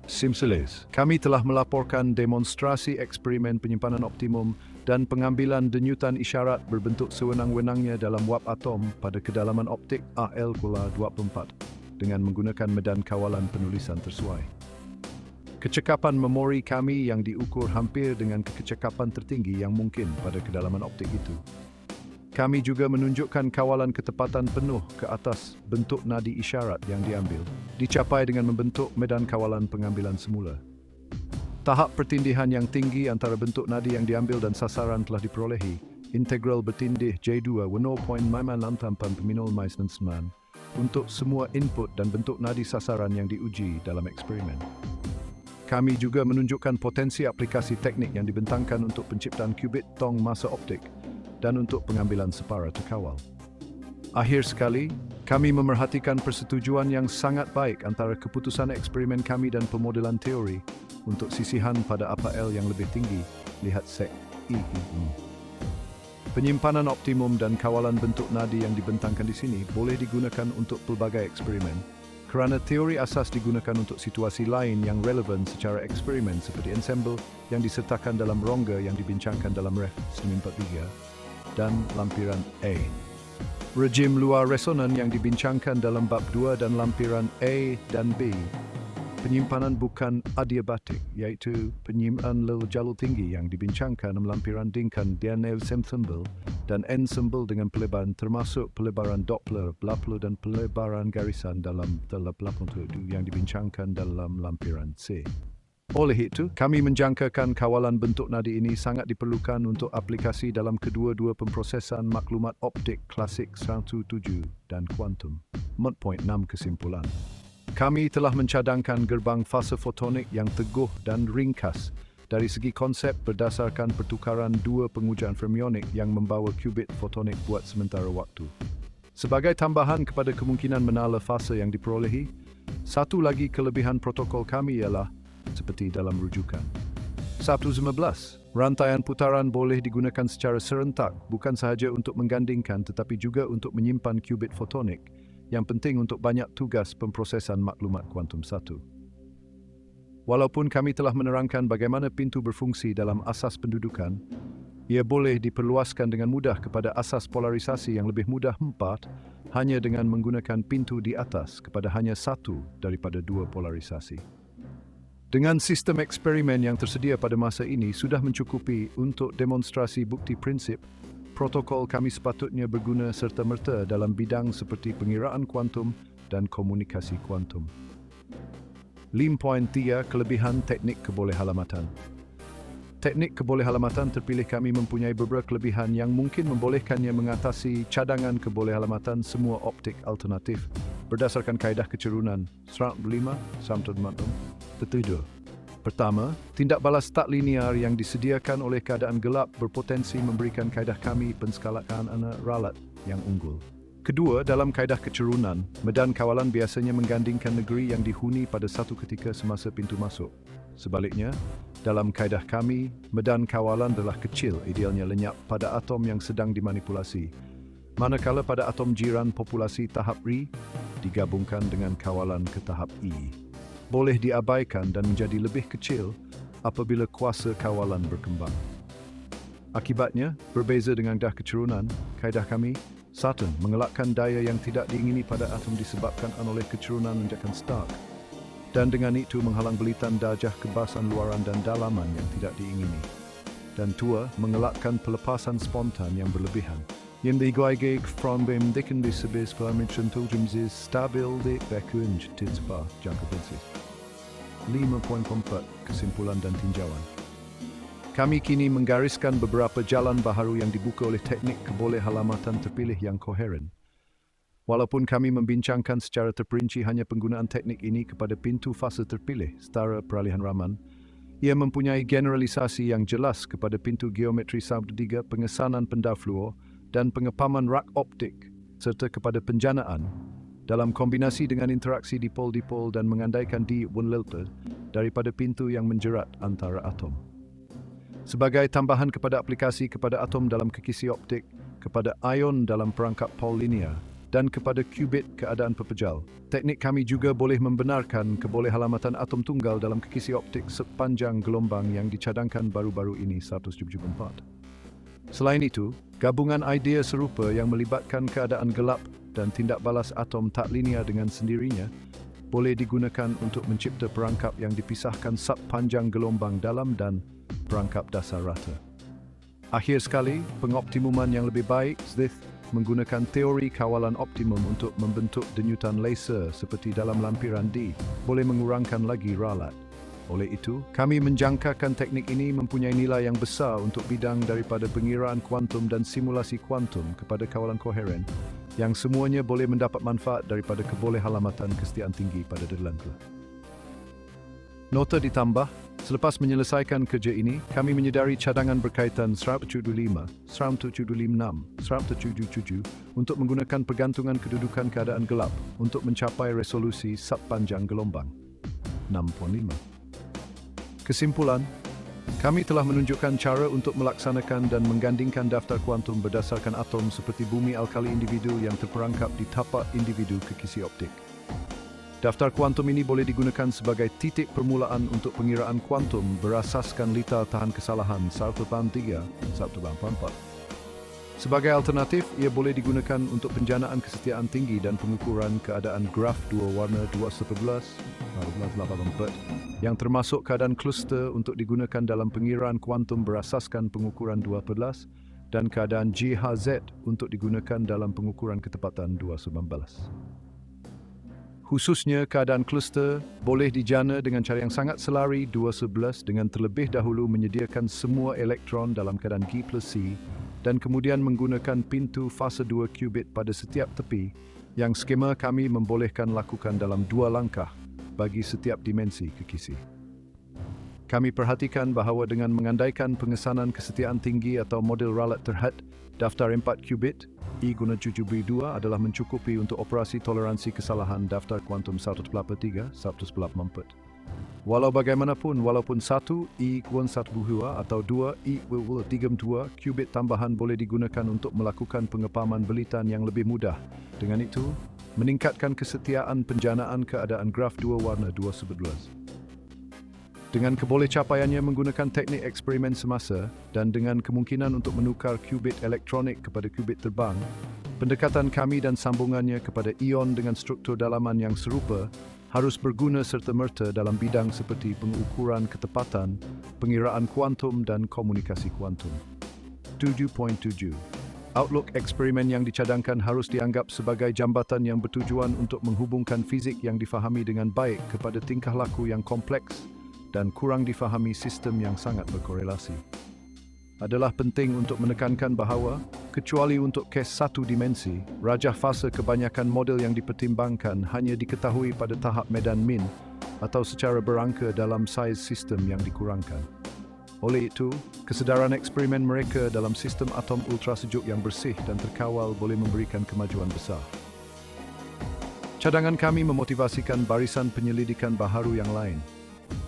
Simseles, kami telah melaporkan demonstrasi eksperimen penyimpanan optimum dan pengambilan denyutan isyarat berbentuk sewenang-wenangnya dalam wap atom pada kedalaman optik AL-24 dengan menggunakan medan kawalan penulisan tersuai. Kecekapan memori kami yang diukur hampir dengan kecekapan tertinggi yang mungkin pada kedalaman optik itu. Kami juga menunjukkan kawalan ketepatan penuh ke atas bentuk nadi isyarat yang diambil, dicapai dengan membentuk medan kawalan pengambilan semula. Tahap pertindihan yang tinggi antara bentuk nadi yang diambil dan sasaran telah diperolehi. Integral bertindih J2 0.988 untuk semua input dan bentuk nadi sasaran yang diuji dalam eksperimen. Kami juga menunjukkan potensi aplikasi teknik yang dibentangkan untuk penciptaan qubit tong masa optik dan untuk pengambilan separa terkawal. Akhir sekali, kami memerhatikan persetujuan yang sangat baik antara keputusan eksperimen kami dan pemodelan teori untuk sisihan pada APL yang lebih tinggi, lihat sek I. Penyimpanan optimum dan kawalan bentuk nadi yang dibentangkan di sini boleh digunakan untuk pelbagai eksperimen, kerana teori asas digunakan untuk situasi lain yang relevan secara eksperimen seperti ensemble yang disertakan dalam rongga yang dibincangkan dalam Ref 943 dan lampiran A. Rejim luar resonan yang dibincangkan dalam bab 2 dan lampiran A dan B. Penyimpanan bukan adiabatik, iaitu penyimpanan jalur tinggi yang dibincangkan dalam lampiran dingkan DNA ensemble dan ensemble dengan pelebaran termasuk pelebaran Doppler, Blapler dan pelebaran garisan dalam telapelapun yang dibincangkan dalam lampiran C. Oleh itu, kami menjangkakan kawalan bentuk nadi ini sangat diperlukan untuk aplikasi dalam kedua-dua pemprosesan maklumat optik klasik 107 dan kuantum. 4.6 kesimpulan. Kami telah mencadangkan gerbang fase fotonik yang teguh dan ringkas dari segi konsep berdasarkan pertukaran dua pengujaan fermionik yang membawa qubit fotonik buat sementara waktu. Sebagai tambahan kepada kemungkinan menala fase yang diperolehi, satu lagi kelebihan protokol kami ialah seperti dalam rujukan. 1.15. Rantaian putaran boleh digunakan secara serentak bukan sahaja untuk menggandingkan tetapi juga untuk menyimpan qubit fotonik yang penting untuk banyak tugas pemprosesan maklumat kuantum 1. Walaupun kami telah menerangkan bagaimana pintu berfungsi dalam asas pendudukan, ia boleh diperluaskan dengan mudah kepada asas polarisasi yang lebih mudah 4 hanya dengan menggunakan pintu di atas kepada hanya satu daripada dua polarisasi. Dengan sistem eksperimen yang tersedia pada masa ini sudah mencukupi untuk demonstrasi bukti prinsip, protokol kami sepatutnya berguna serta-merta dalam bidang seperti pengiraan kuantum dan komunikasi kuantum. 5.3 Kelebihan teknik kebolehhalamatan. Teknik kebolehhalamatan terpilih kami mempunyai beberapa kelebihan yang mungkin membolehkannya mengatasi cadangan kebolehhalamatan semua optik alternatif berdasarkan kaedah kecerunan 105 sampai tertuju. Pertama, tindak balas tak linear yang disediakan oleh keadaan gelap berpotensi memberikan kaedah kami penskalaan anak ralat yang unggul. Kedua, dalam kaedah kecerunan, medan kawalan biasanya menggandingkan negeri yang dihuni pada satu ketika semasa pintu masuk. Sebaliknya, dalam kaedah kami, medan kawalan adalah kecil, idealnya lenyap pada atom yang sedang dimanipulasi. Manakala pada atom jiran populasi tahap RI digabungkan dengan kawalan ke tahap I, boleh diabaikan dan menjadi lebih kecil apabila kuasa kawalan berkembang. Akibatnya, berbeza dengan kaedah kecerunan, kaedah kami, Sutton mengelakkan daya yang tidak diingini pada atom disebabkan oleh kecerunan menjakan Stark, dan dengan itu menghalang belitan darjah kebasan luaran dan dalaman yang tidak diingini. Dan dua, mengelakkan pelepasan spontan yang berlebihan, yang digaigai from diken disebis parameter tujuh stabil di vacuum tidspa jangka pensis. 5.4 Kesimpulan dan tinjauan. Kami kini menggariskan beberapa jalan baharu yang dibuka oleh teknik kebolehhalamatan terpilih yang koheren. Walaupun kami membincangkan secara terperinci hanya penggunaan teknik ini kepada pintu fase terpilih setara peralihan Raman, ia mempunyai generalisasi yang jelas kepada pintu geometri samudra, pengesanan pendafluo dan pengepaman rak optik serta kepada penjanaan dalam kombinasi dengan interaksi dipol-dipol dan mengandaikan d1-lilpa daripada pintu yang menjerat antara atom. Sebagai tambahan kepada aplikasi kepada atom dalam kekisi optik, kepada ion dalam perangkap Paul linear, dan kepada qubit keadaan pepejal, teknik kami juga boleh membenarkan kebolehhalamatan atom tunggal dalam kekisi optik sepanjang gelombang yang dicadangkan baru-baru ini 174. Selain itu, gabungan idea serupa yang melibatkan keadaan gelap dan tindak balas atom tak linear dengan sendirinya boleh digunakan untuk mencipta perangkap yang dipisahkan sub-panjang gelombang dalam dan perangkap dasar rata. Akhir sekali, pengoptimuman yang lebih baik, Smith menggunakan teori kawalan optimum untuk membentuk denyutan laser seperti dalam lampiran D, boleh mengurangkan lagi ralat. Oleh itu, kami menjangkakan teknik ini mempunyai nilai yang besar untuk bidang daripada pengiraan kuantum dan simulasi kuantum kepada kawalan koheren, yang semuanya boleh mendapat manfaat daripada kebolehhalamatan kesetiaan tinggi pada dedalan. Nota ditambah, selepas menyelesaikan kerja ini, kami menyedari cadangan berkaitan 175, 176, 177 untuk menggunakan pergantungan kedudukan keadaan gelap untuk mencapai resolusi sub-panjang gelombang 6.5. Kesimpulan, kami telah menunjukkan cara untuk melaksanakan dan menggandingkan daftar kuantum berdasarkan atom seperti bumi alkali individu yang terperangkap di tapak individu kekisi optik. Daftar kuantum ini boleh digunakan sebagai titik permulaan untuk pengiraan kuantum berasaskan litar tahan kesalahan 1/3, 1/4. Sebagai alternatif, ia boleh digunakan untuk penjanaan kesetiaan tinggi dan pengukuran keadaan graf dua warna 211, 12/4, yang termasuk keadaan kluster untuk digunakan dalam pengiraan kuantum berasaskan pengukuran 2/11 dan keadaan GHZ untuk digunakan dalam pengukuran ketepatan 2/19. Khususnya keadaan kluster boleh dijana dengan cara yang sangat selari 2/11 dengan terlebih dahulu menyediakan semua elektron dalam keadaan G plus C dan kemudian menggunakan pintu fasa 2 qubit pada setiap tepi yang skema kami membolehkan lakukan dalam 2 langkah bagi setiap dimensi kekisi. Kami perhatikan bahawa dengan mengandaikan pengesanan kesetiaan tinggi atau model ralat terhad, daftar 4 qubit, E guna 7/2 adalah mencukupi untuk operasi toleransi kesalahan daftar kuantum 1/3, 1/4. Walau bagaimanapun, walaupun 1 E kuan 1/2 atau 2 E 3/2 qubit tambahan boleh digunakan untuk melakukan pengepaman belitan yang lebih mudah. Dengan itu, meningkatkan kesetiaan penjanaan keadaan graf 2 warna 2/11. Dengan kebolehcapaiannya menggunakan teknik eksperimen semasa dan dengan kemungkinan untuk menukar qubit elektronik kepada qubit terbang, pendekatan kami dan sambungannya kepada ion dengan struktur dalaman yang serupa harus berguna serta-merta dalam bidang seperti pengukuran ketepatan, pengiraan kuantum dan komunikasi kuantum. 7.7. Outlook eksperimen yang dicadangkan harus dianggap sebagai jambatan yang bertujuan untuk menghubungkan fizik yang difahami dengan baik kepada tingkah laku yang kompleks dan kurang difahami sistem yang sangat berkorelasi. Adalah penting untuk menekankan bahawa, kecuali untuk kes satu dimensi, rajah fasa kebanyakan model yang dipertimbangkan hanya diketahui pada tahap medan min atau secara berangka dalam saiz sistem yang dikurangkan. Oleh itu, kesedaran eksperimen mereka dalam sistem atom ultrasejuk yang bersih dan terkawal boleh memberikan kemajuan besar. Cadangan kami memotivasikan barisan penyelidikan baharu yang lain.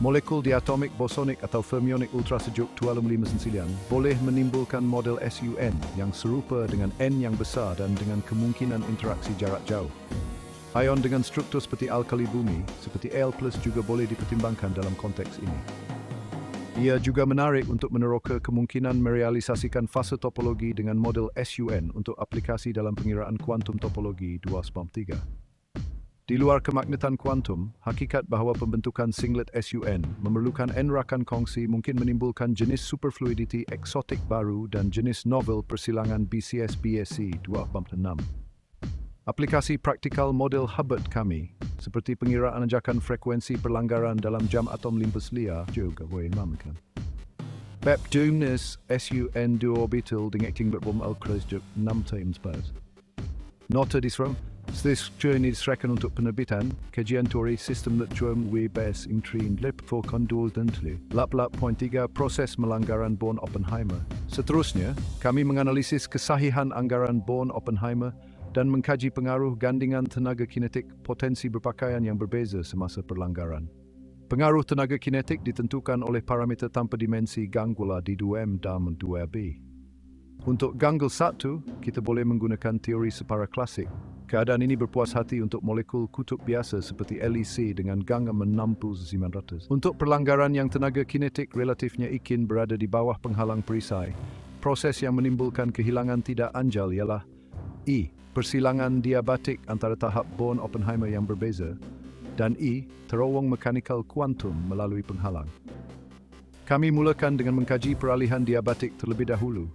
Molekul diatomik bosonik atau fermionik ultrasejuk 259 boleh menimbulkan model SUN yang serupa dengan N yang besar dan dengan kemungkinan interaksi jarak jauh. Ion dengan struktur seperti alkali bumi, seperti L+ juga boleh dipertimbangkan dalam konteks ini. Ia juga menarik untuk meneroka kemungkinan merealisasikan fase topologi dengan model SUN untuk aplikasi dalam pengiraan kuantum topologi 2/3. Di luar kemagnetan kuantum, hakikat bahawa pembentukan singlet SUN memerlukan N rakan kongsi mungkin menimbulkan jenis superfluidity eksotik baru dan jenis novel persilangan BCS-BSC 2/6. Aplikasi praktikal model Hubbard kami, seperti pengiraan ajakan frekuensi perlanggaran dalam jam atom limpus liar juga boleh dimakamkan. Bab Dumnes SUN duo orbital dengan berbom al-Krasjuk 6 times buzz. Nota disram, struktur ini diserahkan untuk penerbitan, kajian teori sistem letrum WBS intrin lip for kondul dentli. 8.3 proses melanggaran Born-Oppenheimer. Seterusnya, kami menganalisis kesahihan anggaran Born-Oppenheimer dan mengkaji pengaruh gandingan tenaga kinetik potensi berpakaian yang berbeza semasa perlanggaran. Pengaruh tenaga kinetik ditentukan oleh parameter tanpa dimensi ganggular di 2M dan 2B. Untuk ganggul 1, kita boleh menggunakan teori separa klasik. Keadaan ini berpuas hati untuk molekul kutub biasa seperti LEC dengan gang 60-900. Untuk perlanggaran yang tenaga kinetik relatifnya ikin berada di bawah penghalang perisai, proses yang menimbulkan kehilangan tidak anjal ialah E. Persilangan diabatik antara tahap Born-Oppenheimer yang berbeza, dan E. Terowong mekanikal kuantum melalui penghalang. Kami mulakan dengan mengkaji peralihan diabatik terlebih dahulu.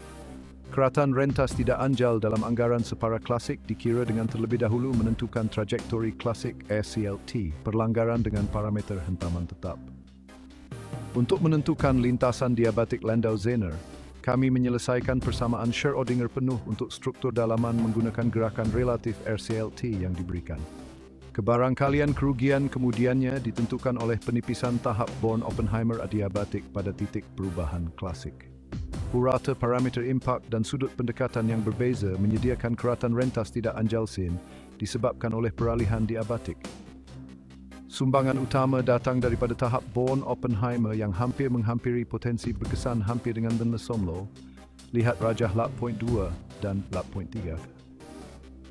Keratan rentas tidak anjal dalam anggaran separa klasik dikira dengan terlebih dahulu menentukan trajektori klasik RCLT, perlanggaran dengan parameter hentaman tetap. Untuk menentukan lintasan diabatik Landau-Zener, kami menyelesaikan persamaan Schrödinger penuh untuk struktur dalaman menggunakan gerakan relatif RCLT yang diberikan. Kebarangkalian kerugian kemudiannya ditentukan oleh penipisan tahap Born-Oppenheimer adiabatik pada titik perubahan klasik. Purata parameter impak dan sudut pendekatan yang berbeza menyediakan keratan rentas tidak anjal sin disebabkan oleh peralihan diabatik. Sumbangan utama datang daripada tahap Born-Oppenheimer yang hampir menghampiri potensi berkesan hampir dengan Bernoulli. Lihat rajah lap point 2 dan lap point 3.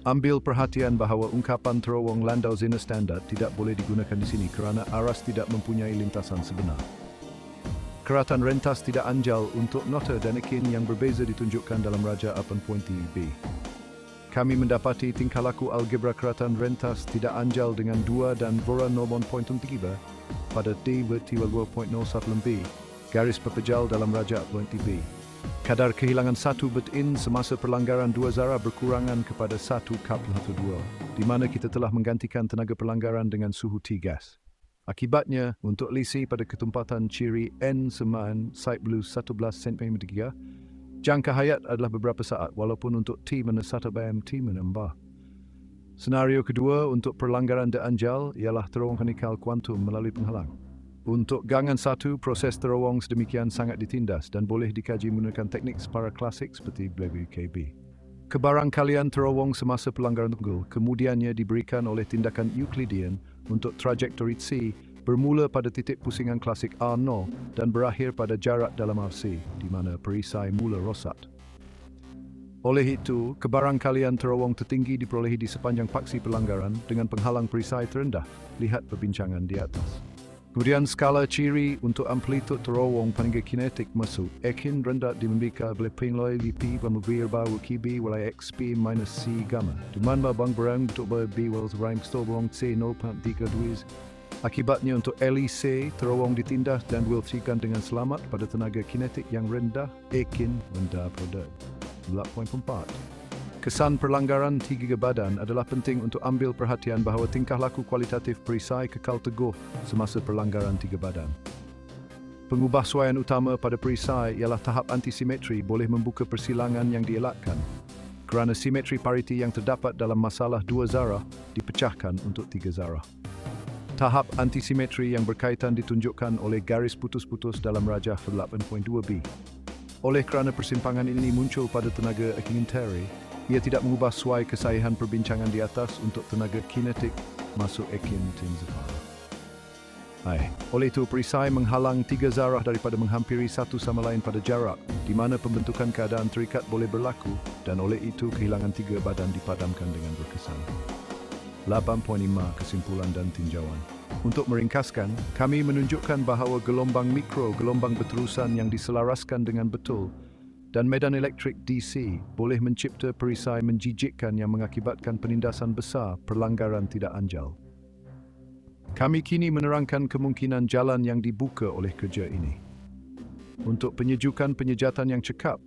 Ambil perhatian bahawa ungkapan terowong Landau-Zener standard tidak boleh digunakan di sini kerana aras tidak mempunyai lintasan sebenar. Keratan rentas tidak anjal untuk nota dan ekin yang berbeza ditunjukkan dalam rajah 8.b. Kami mendapati tingkah laku algebra keratan rentas tidak anjal dengan 2 dan Vora 0.3 pada D vertical 2.01b, garis pepejal dalam rajah 8.b. Kadar kehilangan 1 bet-in semasa perlanggaran 2 zarah berkurangan kepada 1 kapal 2, di mana kita telah menggantikan tenaga perlanggaran dengan suhu T gas. Akibatnya, untuk lisi pada ketumpatan ciri N semaan site blue 11 cm3, jangka hayat adalah beberapa saat walaupun untuk T mana 1 BMT menambah. Senario kedua untuk perlanggaran de-anjal ialah terowong mekanikal kuantum melalui penghalang. Untuk gangan 1, proses terowong sedemikian sangat ditindas dan boleh dikaji menggunakan teknik separa klasik seperti WKB. Kebarangkalian terowong semasa pelanggaran tunggul kemudiannya diberikan oleh tindakan Euclidean untuk trajektori C bermula pada titik pusingan klasik R0 dan berakhir pada jarak dalam RC, di mana perisai mula rosat. Oleh itu, kebarangkalian terowong tertinggi diperolehi di sepanjang paksi pelanggaran dengan penghalang perisai terendah. Lihat perbincangan di atas. Kemudian skala ciri untuk amplitud terowong panggil kinetik masuk. Ekin rendah dimembika oleh pengloi LP pemubir baru KB walai XP minus C gamma. Dimana bang berang untuk B wals rank stobong C 0.32. Akibatnya untuk LEC terowong ditindas dan diwujudkan dengan selamat pada tenaga kinetik yang rendah. Ekin rendah produk. 8.4. Kesan perlanggaran 3 badan adalah penting untuk ambil perhatian bahawa tingkah laku kualitatif perisai kekal teguh semasa perlanggaran 3 badan. Pengubahsuaian utama pada perisai ialah tahap antisimetri boleh membuka persilangan yang dielakkan kerana simetri pariti yang terdapat dalam masalah 2 zarah dipecahkan untuk 3 zarah. Tahap antisimetri yang berkaitan ditunjukkan oleh garis putus-putus dalam rajah 8.2b. Oleh kerana persimpangan ini muncul pada tenaga ekininteri, ia tidak mengubah suai kesahihan perbincangan di atas untuk tenaga kinetik masuk ekin tensify. Oleh itu, perisai menghalang 3 zarah daripada menghampiri satu sama lain pada jarak, di mana pembentukan keadaan terikat boleh berlaku dan oleh itu kehilangan 3 badan dipadamkan dengan berkesan. 8.5 kesimpulan dan tinjauan. Untuk meringkaskan, kami menunjukkan bahawa gelombang mikro, gelombang berterusan yang diselaraskan dengan betul, dan medan elektrik DC boleh mencipta perisai menjijikkan yang mengakibatkan penindasan besar perlanggaran tidak anjal. Kami kini menerangkan kemungkinan jalan yang dibuka oleh kerja ini. Untuk penyejukan penyejatan yang cekap,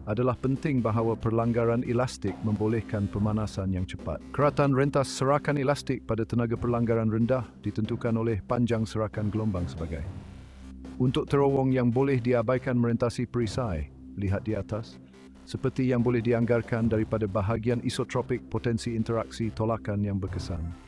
adalah penting bahawa perlanggaran elastik membolehkan pemanasan yang cepat. Keratan rentas serakan elastik pada tenaga perlanggaran rendah ditentukan oleh panjang serakan gelombang sebagai. Untuk terowong yang boleh diabaikan merentasi perisai, lihat di atas, seperti yang boleh dianggarkan daripada bahagian isotropik potensi interaksi tolakan yang berkesan.